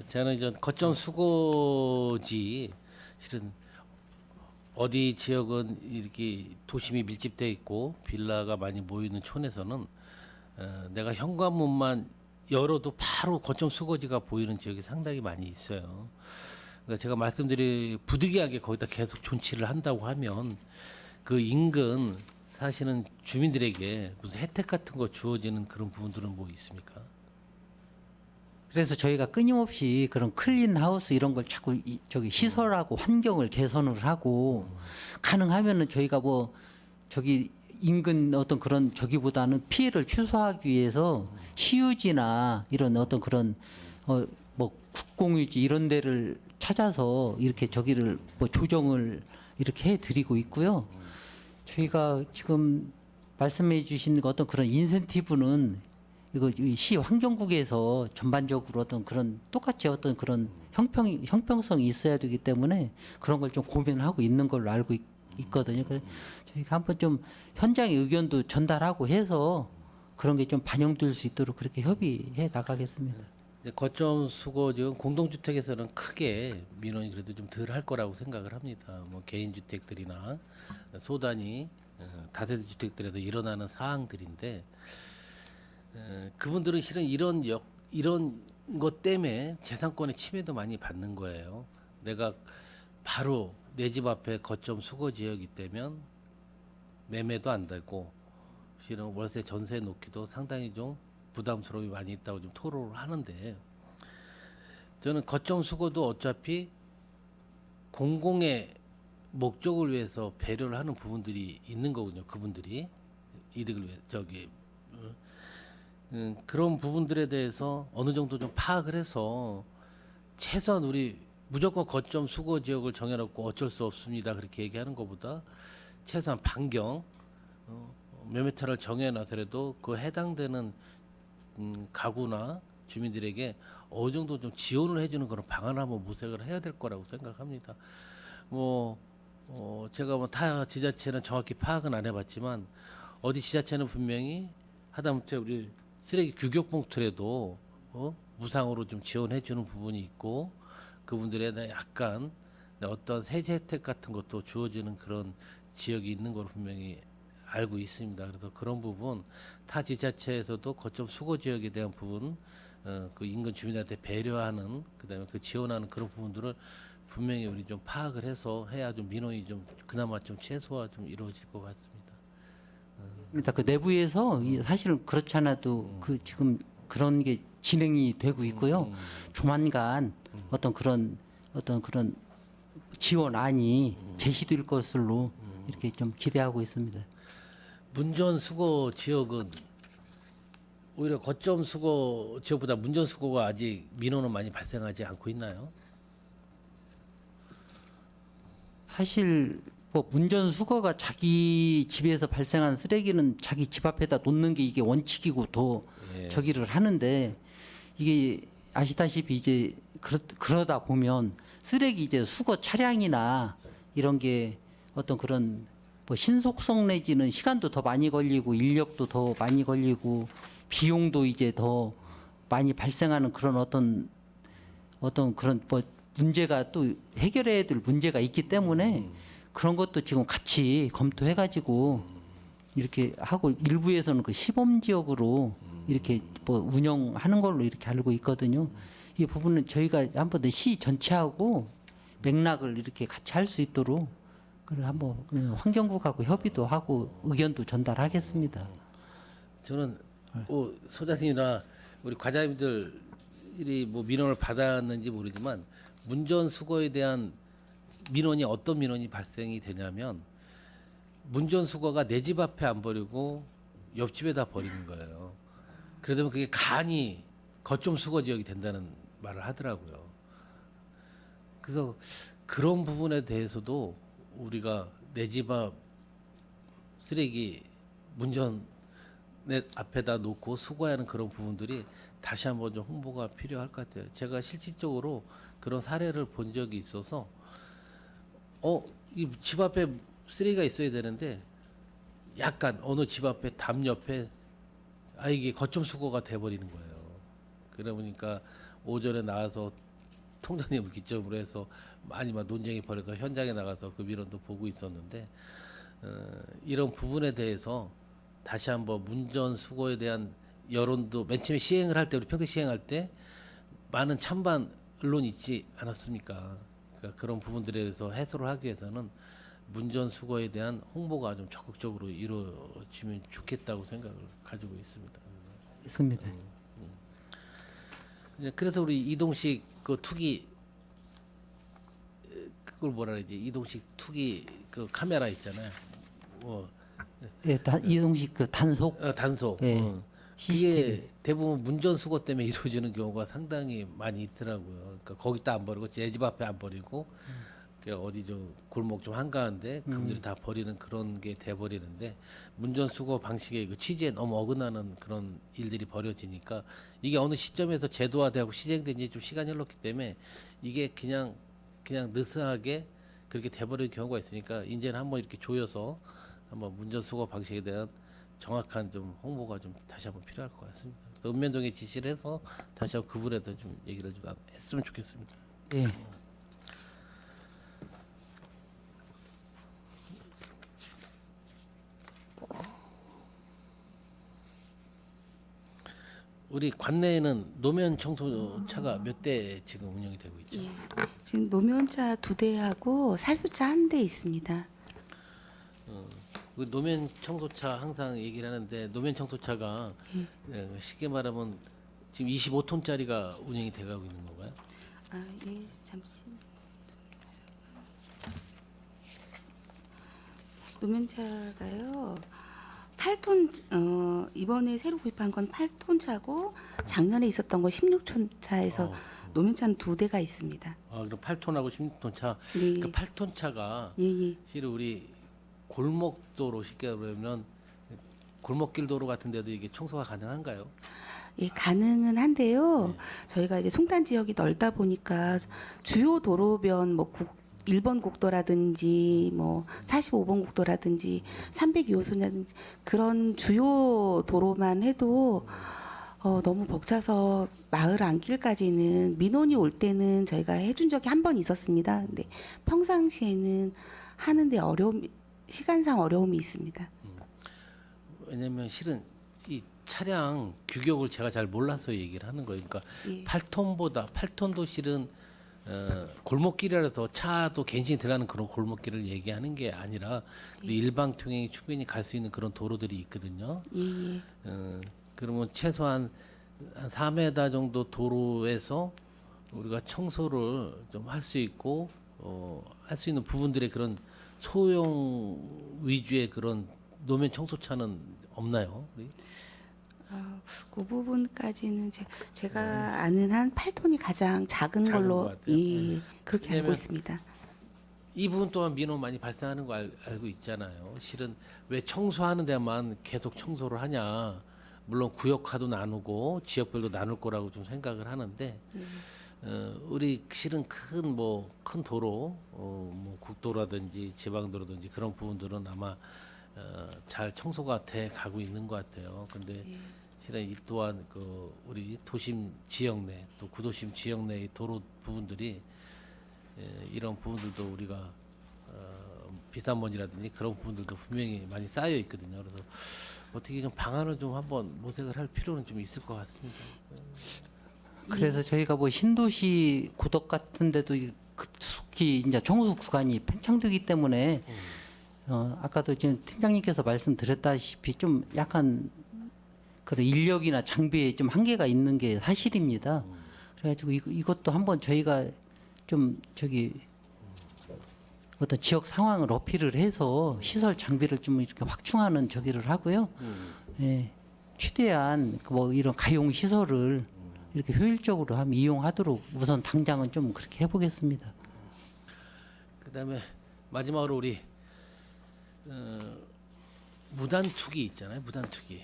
C: 저는 이제 거점 수거지 실은 어디 지역은 이렇게 도심이 밀집돼 있고 빌라가 많이 모이는 촌에서는 내가 현관문만 열어도 바로 거점 수거지가 보이는 지역이 상당히 많이 있어요. 그러니까 제가 말씀드린 부득이하게 거기다 계속 존치를 한다고 하면 그 인근 사실은 주민들에게 무슨 혜택 같은 거 주어지는 그런 부분들은 뭐 있습니까?
F: 그래서 저희가 끊임없이 그런 클린 하우스 이런 걸 자꾸 저기 시설하고 환경을 개선을 하고, 가능하면은 저희가 뭐 저기 인근 어떤 그런 저기보다는 피해를 최소화하기 위해서 시유지나 이런 어떤 그런 뭐 국공유지 이런 데를 찾아서 이렇게 저기를 뭐 조정을 이렇게 해드리고 있고요. 저희가 지금 말씀해 주신 어떤 그런 인센티브는 이거 시 환경국에서 전반적으로 어떤 그런 똑같이 어떤 그런 형평성이 있어야 되기 때문에 그런 걸 좀 고민하고 있는 걸로 알고 있거든요. 그래서 저희가 한번 좀 현장의 의견도 전달하고 해서 그런 게 좀 반영될 수 있도록 그렇게 협의해 나가겠습니다.
C: 이제 거점 수거지는 공동주택에서는 크게 민원이 그래도 좀 덜 할 거라고 생각을 합니다. 뭐 개인 주택들이나 소단위 다세대 주택들에도 일어나는 사항들인데 그분들은 실은 이런 것 때문에 재산권의 침해도 많이 받는 거예요. 내가 바로 내 집 앞에 거점 수거 지역이 되면 매매도 안 되고 실은 월세 전세 놓기도 상당히 좀 부담스러움이 많이 있다고 좀 토로를 하는데, 저는 거점 수거도 어차피 공공의 목적을 위해서 배려를 하는 부분들이 있는 거군요. 그분들이 이득을 위해 그런 부분들에 대해서 어느 정도 좀 파악을 해서 최소한 우리 무조건 거점 수거 지역을 정해놓고 어쩔 수 없습니다 그렇게 얘기하는 것보다 최소한 반경 몇 미터를 정해놔서라도 그 해당되는 가구나 주민들에게 어느 정도 좀 지원을 해주는 그런 방안을 한번 모색을 해야 될 거라고 생각합니다. 제가 뭐 타 지자체는 정확히 파악은 안 해봤지만 어디 지자체는 분명히 하다못해 우리 쓰레기 규격 봉투라도 무상으로 좀 지원해주는 부분이 있고 그분들에 대한 약간 어떤 세제 혜택 같은 것도 주어지는 그런 지역이 있는 걸 분명히 알고 있습니다. 그래서 그런 부분 타 지자체에서도 거점 수거 지역에 대한 부분 그 인근 주민들한테 배려하는 그다음에 그 지원하는 그런 부분들을 분명히 우리 좀 파악을 해서 해야 좀 민원이 좀 그나마 좀 최소화 좀 이루어질 것 같습니다.
F: 그 내부에서 사실은 그렇지 않아도 그 지금 그런 게 진행이 되고 있고요. 조만간 어떤 그런 지원안이 제시될 것으로 이렇게 좀 기대하고 있습니다.
C: 문전 수거 지역은 오히려 거점 수거 지역보다 문전 수거가 아직 민원은 많이 발생하지 않고 있나요?
F: 사실 뭐 문전 수거가 자기 집에서 발생한 쓰레기는 자기 집 앞에다 놓는 게 이게 원칙이고 더 저기를 하는데, 이게 아시다시피 이제 그러다 보면 쓰레기 이제 수거 차량이나 이런 게 어떤 그런 뭐 신속성 내지는 시간도 더 많이 걸리고 인력도 더 많이 걸리고 비용도 이제 더 많이 발생하는 그런 어떤 그런 뭐 문제가 또 해결해야 될 문제가 있기 때문에 그런 것도 지금 같이 검토해 가지고 이렇게 하고 일부에서는 그 시범 지역으로 이렇게 뭐 운영하는 걸로 이렇게 알고 있거든요. 이 부분은 저희가 한 번 더 시 전체하고 맥락을 이렇게 같이 할 수 있도록 그래 한번 환경국하고 협의도 하고 의견도 전달하겠습니다.
C: 저는 소장님이나 우리 과장님들이 뭐 민원을 받았는지 모르지만 문전 수거에 대한 민원이 어떤 민원이 발생이 되냐면 문전 수거가 내 집 앞에 안 버리고 옆집에다 버리는 거예요. 그러다 그게 간이 거점 수거 지역이 된다는 말을 하더라고요. 그래서 그런 부분에 대해서도 우리가 내 집 앞 쓰레기 문전 내 앞에다 놓고 수거하는 그런 부분들이 다시 한번 좀 홍보가 필요할 것 같아요. 제가 실질적으로 그런 사례를 본 적이 있어서 이 집 앞에 쓰레기가 있어야 되는데 약간 어느 집 앞에 담 옆에 이게 거점 수거가 돼버리는 거예요. 그러다 보니까 오전에 나와서 통장님을 기점으로 해서 많이 막 논쟁이 벌어서 현장에 나가서 그 민원도 보고 있었는데 이런 부분에 대해서 다시 한번 문전 수거에 대한 여론도 맨 처음에 시행을 할 때 우리 평택 시행할 때 많은 찬반 언론이 있지 않았습니까? 그러니까 그런 부분들에 대해서 해소를 하기 위해서는 문전 수거에 대한 홍보가 좀 적극적으로 이루어지면 좋겠다고 생각을 가지고 있습니다.
F: 있습니다.
C: 그래서 우리 이동식 그 투기 그걸 뭐라 그러지? 이동식 투기 그 카메라 있잖아요.
F: 예, 이동식 그 단속
C: 단속.
F: 예,
C: 그게
F: CCTV.
C: 대부분 문전 수거 때문에 이루어지는 경우가 상당히 많이 있더라고요. 그러니까 거기다 안 버리고 제 집 앞에 안 버리고 어디 좀 골목 좀 한가한데 그분들이 다 버리는 그런 게 돼 버리는데 문전 수거 방식의 그 취지에 너무 어긋나는 그런 일들이 벌어지니까 이게 어느 시점에서 제도화되고 시행된 지 좀 시간이 흘렀기 때문에 이게 그냥 느슨하게 그렇게 돼버리는 경우가 있으니까 이제는 한번 이렇게 조여서 한번 문전 수거 방식에 대한 정확한 좀 홍보가 좀 다시 한번 필요할 것 같습니다. 그래서 읍면동에 지시를 해서 다시 한번 그분에 대해서 좀 얘기를 좀 했으면 좋겠습니다.
F: 예.
C: 우리 관내에는 노면 청소차가 몇 대 지금 운영이 되고 있죠?
E: 예. 지금 노면차 2대하고 살수차 1대 있습니다.
C: 그 노면 청소차 항상 얘기를 하는데 노면 청소차가 쉽게 말하면 지금 25톤짜리가 운영이 돼가고 있는 건가요?
E: 예, 잠시. 노면차가요. 8톤 이번에 새로 구입한 건 8톤 차고 작년에 있었던 거 16톤 차에서 노면차는 2대가 있습니다.
C: 그럼 8톤하고 16톤 차.
E: 네.
C: 그 8톤 차가
E: 예.
C: 실은 우리 골목도로 쉽게 말하면 골목길 도로 같은 데도 이게 청소가 가능한가요?
E: 예, 가능은 한데요. 저희가 이제 송단 지역이 넓다 보니까 주요 도로변 뭐 1번 국도라든지 뭐 45번 국도라든지 302호선이라든지 그런 주요 도로만 해도 너무 벅차서 마을 안길까지는 민원이 올 때는 저희가 해준 적이 한 번 있었습니다. 근데 평상시에는 하는데 시간상 어려움이 있습니다.
C: 왜냐면 실은 이 차량 규격을 제가 잘 몰라서 얘기를 하는 거예요. 그러니까
E: 예.
C: 8톤도 실은 골목길이라서 차도 갱신이 들어가는 그런 골목길을 얘기하는 게 아니라 일방 통행이 충분히 갈 수 있는 그런 도로들이 있거든요.
E: 예.
C: 그러면 최소한 한 4m 정도 도로에서 우리가 청소를 좀 할 수 있고 할 수 있는 부분들의 그런 소형 위주의 그런 노면 청소차는 없나요? 우리?
E: 그 부분까지는 제가 아는 한 8톤이 가장 작은
C: 작은
E: 걸로
C: 것 같아요.
E: 그렇게 알고
C: 왜냐면
E: 있습니다.
C: 이 부분 또한 민원 많이 발생하는 거 알고 있잖아요. 실은 왜 청소하는 데만 계속 청소를 하냐. 물론 구역화도 나누고 지역별로 나눌 거라고 좀 생각을 하는데 우리 실은 큰 도로, 뭐 국도라든지 지방도로든지 그런 부분들은 아마 잘 청소가 돼 가고 있는 것 같아요. 근데 실은 이 또한 우리 도심 지역 내 또 구도심 지역 내의 도로 부분들이 이런 부분들도 우리가 비산먼지라든지 그런 부분들도 분명히 많이 쌓여 있거든요. 그래서 어떻게 좀 방안을 좀 한번 모색을 할 필요는 좀 있을 것 같습니다.
F: 그래서 저희가 뭐 신도시 구덕 같은 데도 급속히 이제 정수 구간이 팽창되기 때문에 아까도 지금 팀장님께서 말씀드렸다시피 좀 약간 그런 인력이나 장비에 좀 한계가 있는 게 사실입니다. 그래가지고 이것도 한번 저희가 좀 어떤 지역 상황을 어필을 해서 시설 장비를 좀 이렇게 확충하는 저기를 하고요. 예, 최대한 뭐 이런 가용 시설을 이렇게 효율적으로 하면 이용하도록 우선 당장은 좀 그렇게 해보겠습니다.
C: 그다음에 마지막으로 우리 무단투기 있잖아요. 무단투기.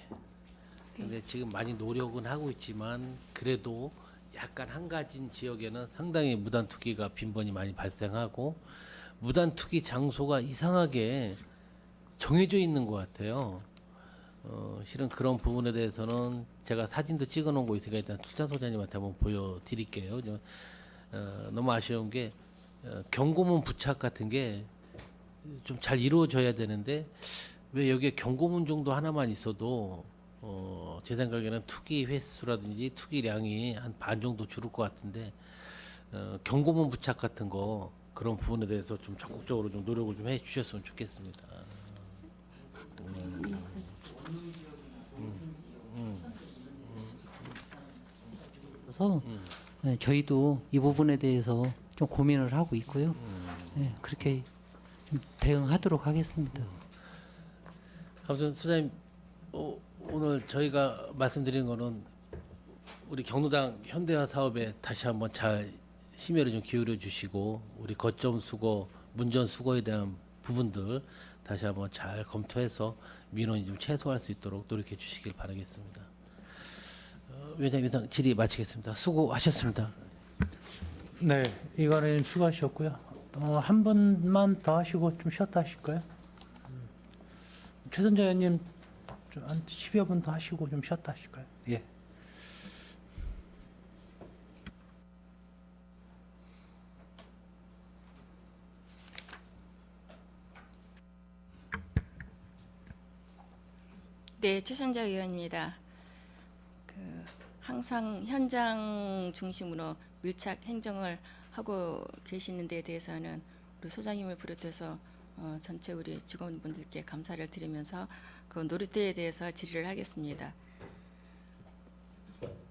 C: 근데 지금 많이 노력은 하고 있지만 그래도 약간 한가진 지역에는 상당히 무단투기가 빈번히 많이 발생하고 무단투기 장소가 이상하게 정해져 있는 것 같아요. 실은 그런 부분에 대해서는 제가 사진도 찍어놓은 거 있으니까 일단 투자 소장님한테 한번 보여드릴게요. 너무 아쉬운 게 경고문 부착 같은 게 좀 잘 이루어져야 되는데 왜 여기에 경고문 정도 하나만 있어도 제 생각에는 투기 횟수라든지 투기량이 한 반 정도 줄을 것 같은데 경고문 부착 같은 거 그런 부분에 대해서 좀 적극적으로 좀 노력을 좀 해주셨으면 좋겠습니다.
F: 그래서 네, 저희도 이 부분에 대해서 좀 고민을 하고 있고요. 네, 그렇게 좀 대응하도록 하겠습니다.
C: 아무튼 소장님 오늘 저희가 말씀드린 거는 우리 경로당 현대화 사업에 다시 한번 잘 심혈을 좀 기울여 주시고 우리 거점 수거, 문전 수거에 대한 부분들 다시 한번 잘 검토해서 민원이 좀 최소화할 수 있도록 노력해 주시길 바라겠습니다. 위원장님 이상 질의 마치겠습니다. 수고하셨습니다.
A: 네, 이거는 수고하셨고요. 한 분만 더 하시고 좀 쉬었다 하실까요? 최선재 의원님 한 10여 분 더 하시고 좀 쉬었다 하실까요? 예.
G: 네, 최선자 의원입니다. 항상 현장 중심으로 밀착 행정을 하고 계시는 데 대해서는 우리 소장님을 비롯해서 전체 우리 직원분들께 감사를 드리면서 그 놀이터에 대해서 질의를 하겠습니다.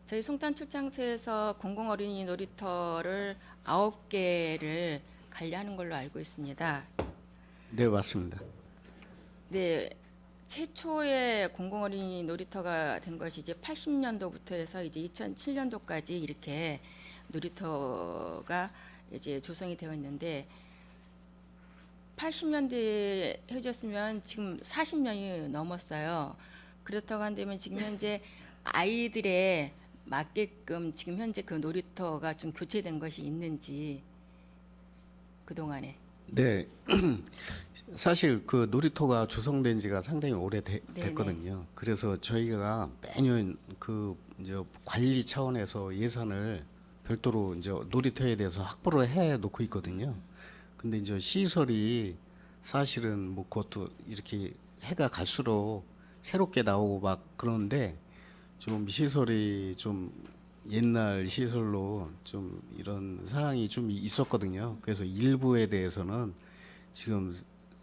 G: 저희 송탄 출장소에서 공공 어린이 놀이터를 9개를 관리하는 걸로 알고 있습니다.
D: 네, 맞습니다.
G: 네, 최초의 공공 어린이 놀이터가 된 것이 이제 80년도부터 해서 이제 2007년도까지 이렇게 놀이터가 이제 조성이 되어 있는데 80년대에 헤어졌으면 지금 40년이 넘었어요. 그렇다고 한다면 지금 현재 아이들의 맞게끔 지금 현재 그 놀이터가 좀 교체된 것이 있는지 그동안에.
D: 네, 사실 그 놀이터가 조성된 지가 상당히
G: 네네.
D: 됐거든요. 그래서 저희가 매년 그 이제 관리 차원에서 예산을 별도로 이제 놀이터에 대해서 확보를 해 놓고 있거든요. 근데 이제 시설이 사실은 뭐 그것도 이렇게 해가 갈수록 새롭게 나오고 막 그러는데 좀 시설이 좀 옛날 시설로 좀 이런 사항이 좀 있었거든요. 그래서 일부에 대해서는 지금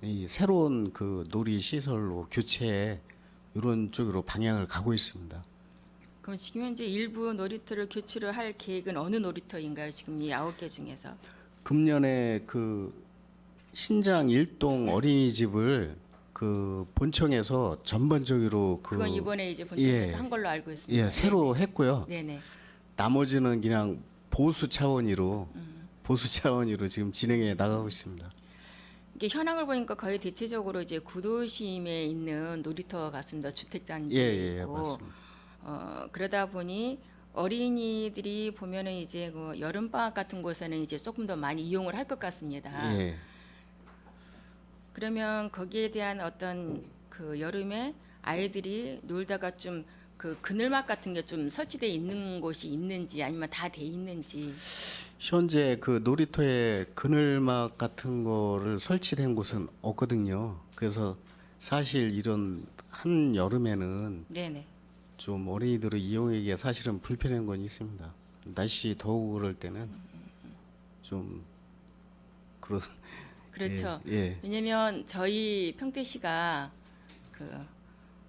D: 이 새로운 그 놀이 시설로 교체 이런 쪽으로 방향을 가고 있습니다.
G: 그럼 지금 현재 일부 놀이터를 교체를 할 계획은 어느 놀이터인가요? 지금 이 9개 중에서.
D: 금년에 그 신장 일동 어린이집을 그 본청에서 전반적으로
G: 그건 이번에 이제 본청에서
D: 예,
G: 한 걸로 알고 있습니다.
D: 예, 새로 했고요.
G: 네네.
D: 나머지는 그냥 보수 차원으로 지금 진행해 나가고 있습니다.
G: 이게 현황을 보니까 거의 대체적으로 이제 구도심에 있는 놀이터 같습니다. 주택단지고
D: 예, 맞습니다.
G: 그러다 보니 어린이들이 보면은 이제 그 여름 방학 같은 곳에는 이제 조금 더 많이 이용을 할 것 같습니다.
D: 예.
G: 그러면 거기에 대한 어떤 그 여름에 아이들이 놀다가 좀 그 그늘막 같은 게 좀 설치돼 있는 곳이 있는지 아니면 다 돼 있는지.
D: 현재 그 놀이터에 그늘막 같은 거를 설치된 곳은 없거든요. 그래서 사실 이런 한 여름에는
G: 네네.
D: 좀 어린이들을 이용하기가 사실은 불편한 건 있습니다. 날씨 더우고 그럴 때는 좀 그런.
G: 그렇죠.
D: 예.
G: 왜냐면 저희 평택시가 그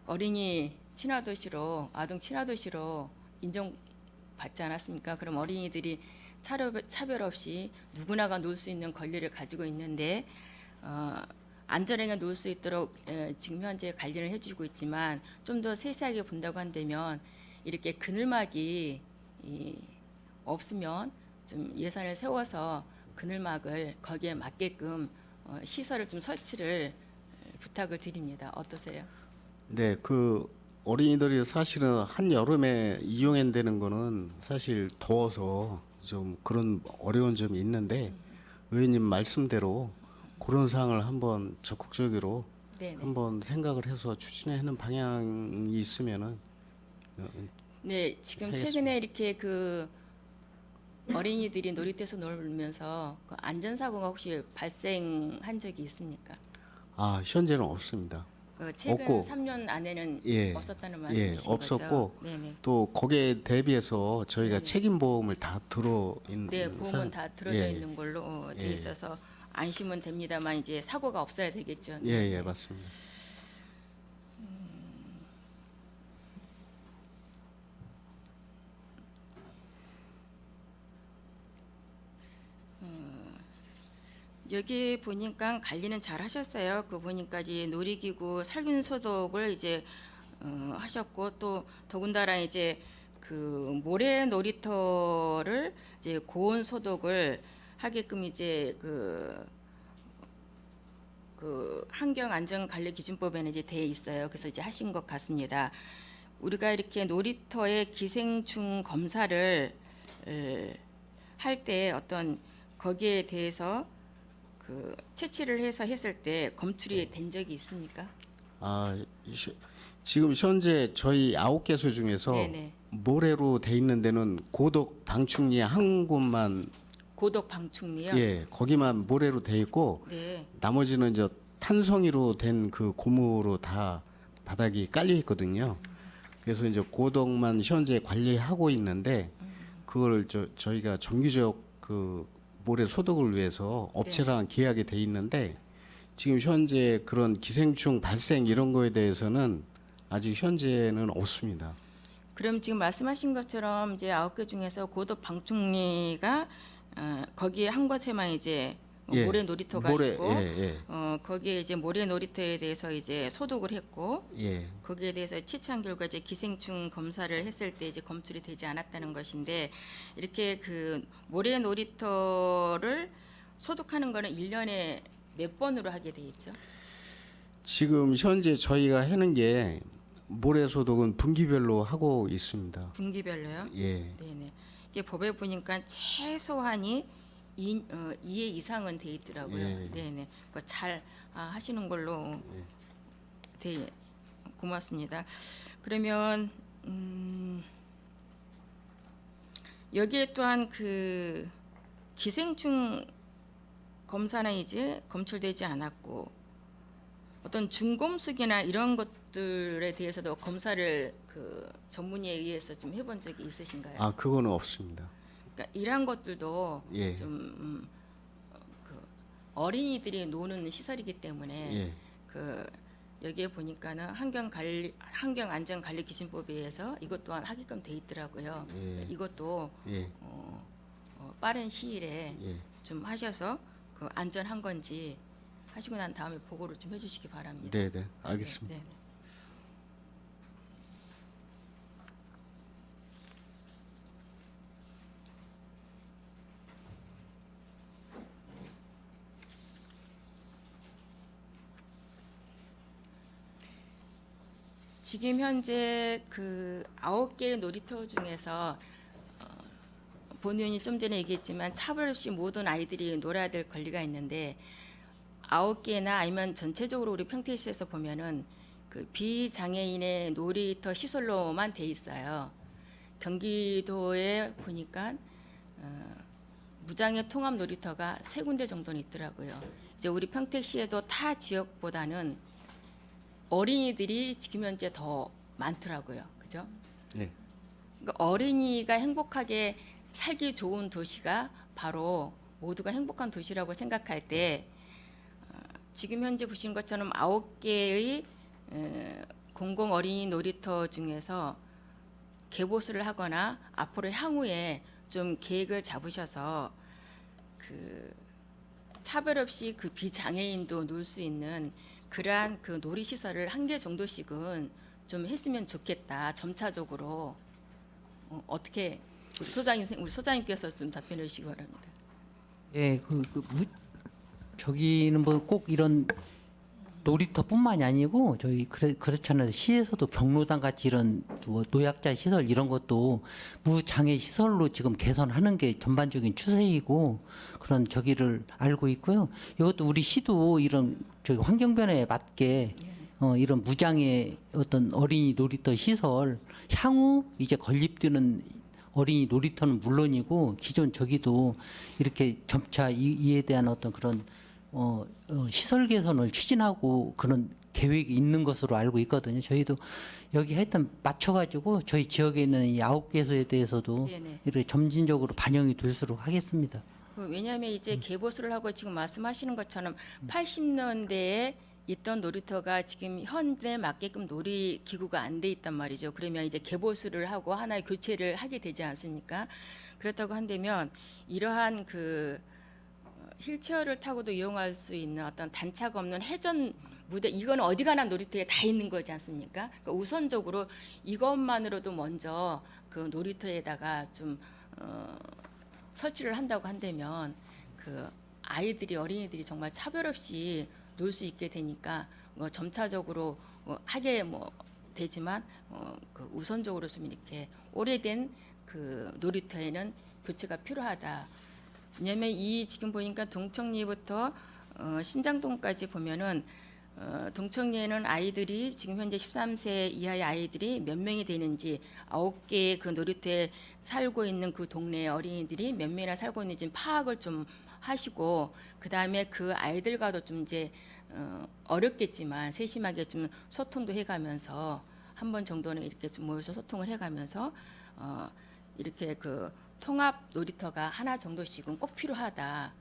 G: 어린이 친화도시로 아동 친화도시로 인정받지 않았습니까? 그럼 어린이들이 차별 없이 누구나가 놀 수 있는 권리를 가지고 있는데 안전하게 놀 수 있도록 지금 현재 관리를 해주고 있지만 좀 더 세세하게 본다고 한다면 이렇게 그늘막이 없으면 좀 예산을 세워서 그늘막을 거기에 맞게끔 시설을 좀 설치를 부탁을 드립니다. 어떠세요?
D: 네, 그 어린이들이 사실은 한 여름에 이용한다는 거는 사실 더워서 좀 그런 어려운 점이 있는데 의원님 말씀대로 그런 사항을 한번 적극적으로
G: 네네.
D: 한번 생각을 해서 추진하는 방향이 있으면은
G: 네, 지금
D: 알겠습니다.
G: 최근에 이렇게 그 어린이들이 놀이터에서 놀면서 그 안전사고가 혹시 발생한 적이 있습니까?
D: 현재는 없습니다.
G: 그 최근
D: 없고,
G: 3년 안에는
D: 예,
G: 없었다는 말씀이신
D: 없었고
G: 거죠? 네네.
D: 또 거기에 대비해서 저희가
G: 네네.
D: 책임 보험을 다 들어 있는
G: 네, 보험은 다 들어져
D: 예,
G: 있는 걸로 돼
D: 예.
G: 있어서 안심은 됩니다만 이제 사고가 없어야 되겠죠.
D: 예,
G: 네.
D: 맞습니다.
G: 여기 보니까 관리는 잘 하셨어요. 그 보니까 이제 놀이기구 살균 소독을 이제 하셨고 또 더군다나 이제 그 모래 놀이터를 이제 고온 소독을 하게끔 이제 그 환경안전관리기준법에는 이제 돼 있어요. 그래서 이제 하신 것 같습니다. 우리가 이렇게 놀이터의 기생충 검사를 할 때 어떤 거기에 대해서 그 채취를 해서 했을 때 검출이 된 적이 있습니까?
D: 지금 현재 저희 9개소 중에서
G: 네네.
D: 모래로 돼 있는 데는 고덕 방충리 한 곳만
G: 고독 방충리요.
D: 예, 거기만 모래로 돼 있고
G: 네.
D: 나머지는 이제 탄성이로 된 그 고무로 다 바닥이 깔려 있거든요. 그래서 이제 고덕만 현재 관리하고 있는데 그걸 저희가 정기적 그 모래 소독을 위해서 업체랑 계약이 돼 있는데 지금 현재 그런 기생충 발생 이런 거에 대해서는 아직 현재는 없습니다.
G: 그럼 지금 말씀하신 것처럼 이제 9개 중에서 고독 방충리가 거기에 한 곳에만 이제
D: 예,
G: 모래 놀이터가
D: 모래,
G: 있고
D: 예,
G: 거기에 이제 모래 놀이터에 대해서 이제 소독을 했고
D: 예.
G: 거기에 대해서 채취한 결과 이제 기생충 검사를 했을 때 이제 검출이 되지 않았다는 것인데 이렇게 그 모래 놀이터를 소독하는 거는 1년에 몇 번으로 하게 돼 있죠?
D: 지금 현재 저희가 하는 게 모래 소독은 분기별로 하고 있습니다.
G: 분기별로요?
D: 예.
G: 네네. 이게 법에 보니까 최소한이 2회 이상은 돼 있더라고요.
D: 예.
G: 네네. 그 잘 하시는 걸로 네, 고맙습니다. 그러면 여기에 또한 그 기생충 검사는 이제 검출되지 않았고 어떤 중금속이나 이런 것들에 대해서도 검사를 그 전문의에 의해서 좀 해본 적이 있으신가요?
D: 그거는 없습니다.
G: 그러니까 이런 것들도
D: 예.
G: 좀 그 어린이들이 노는 시설이기 때문에
D: 예.
G: 그 여기에 보니까는 환경안전관리기준법에 의해서 이것 또한 하게끔 돼 있더라고요.
D: 예.
G: 이것도
D: 예.
G: 빠른 시일에
D: 예.
G: 좀 하셔서 그 안전한 건지 하시고 난 다음에 보고를 좀 해주시기 바랍니다.
D: 네, 네. 알겠습니다.
G: 네, 네. 지금 현재 그 9개의 놀이터 중에서 본 의원이 좀 전에 얘기했지만 차별 없이 모든 아이들이 놀아야 될 권리가 있는데 9개나 아니면 전체적으로 우리 평택시에서 보면은 그 비장애인의 놀이터 시설로만 돼 있어요. 경기도에 보니까 무장애 통합 놀이터가 3군데 정도는 있더라고요. 이제 우리 평택시에도 타 지역보다는 어린이들이 지금 현재 더 많더라고요. 그죠?
D: 네.
G: 그러니까 어린이가 행복하게 살기 좋은 도시가 바로 모두가 행복한 도시라고 생각할 때 지금 현재 보시는 것처럼 9개의 공공 어린이 놀이터 중에서 개보수를 하거나 앞으로 향후에 좀 계획을 잡으셔서 그 차별 없이 그 비장애인도 놀 수 있는 그러한 그 놀이 시설을 1개 정도씩은 좀 했으면 좋겠다. 점차적으로 어떻게 우리 소장님께서 좀 답변해 주시기 바랍니다.
F: 예, 저기는 뭐 꼭 이런 놀이터뿐만이 아니고 저희 그렇잖아요. 시에서도 경로당 같이 이런 뭐 노약자 시설 이런 것도 무장애 시설로 지금 개선하는 게 전반적인 추세이고 그런 저기를 알고 있고요. 이것도 우리 시도 이런 저기 환경 변화에 맞게 이런 무장애 어떤 어린이 놀이터 시설 향후 이제 건립되는 어린이 놀이터는 물론이고 기존 저기도 이렇게 점차 이에 대한 어떤 그런 시설 개선을 추진하고 그런 계획이 있는 것으로 알고 있거든요. 저희도 여기 하여튼 맞춰가지고 저희 지역에 있는 이 9개소에 대해서도
G: 네네.
F: 이렇게 점진적으로 반영이 될수록 하겠습니다.
G: 왜냐하면 이제 개보수를 하고 지금 말씀하시는 것처럼 80년대에 있던 놀이터가 지금 현대에 맞게끔 놀이기구가 안 돼 있단 말이죠. 그러면 이제 개보수를 하고 하나의 교체를 하게 되지 않습니까? 그렇다고 한다면 이러한 그 휠체어를 타고도 이용할 수 있는 어떤 단차가 없는 회전 무대 이거는 어디 가나 놀이터에 다 있는 거지 않습니까? 그러니까 우선적으로 이것만으로도 먼저 그 놀이터에다가 좀 설치를 한다고 한다면 그 아이들이 어린이들이 정말 차별 없이 놀 수 있게 되니까 점차적으로 하게 뭐 되지만 그 우선적으로 좀 이렇게 오래된 그 놀이터에는 교체가 필요하다. 왜냐하면 이 지금 보니까 동청리부터 신장동까지 보면은 동청리에는 아이들이 지금 현재 13세 이하의 아이들이 몇 명이 되는지 9개의 그 놀이터에 살고 있는 그 동네 어린이들이 몇 명이나 살고 있는지 파악을 좀 하시고 그 다음에 그 아이들과도 좀 이제 어렵겠지만 세심하게 좀 소통도 해가면서 한 번 정도는 이렇게 좀 모여서 소통을 해가면서 이렇게 그 통합 놀이터가 하나 정도씩은 꼭 필요하다.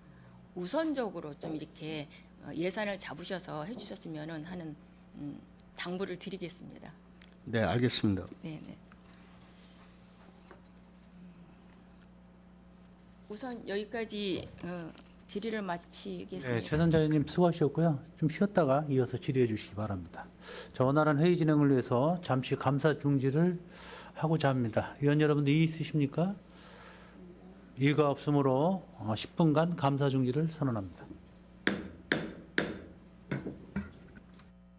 G: 우선적으로 좀 이렇게 예산을 잡으셔서 해주셨으면은 하는 당부를 드리겠습니다.
D: 네, 알겠습니다.
G: 네네. 우선 여기까지 질의를 마치겠습니다.
A: 네, 최선자 의원님 수고하셨고요. 좀 쉬었다가 이어서 질의해 주시기 바랍니다. 자, 원활한 회의 진행을 위해서 잠시 감사 중지를 하고자 합니다. 위원 여러분들 이의 있으십니까? 이의가 없으므로 10분간 감사 중지를 선언합니다.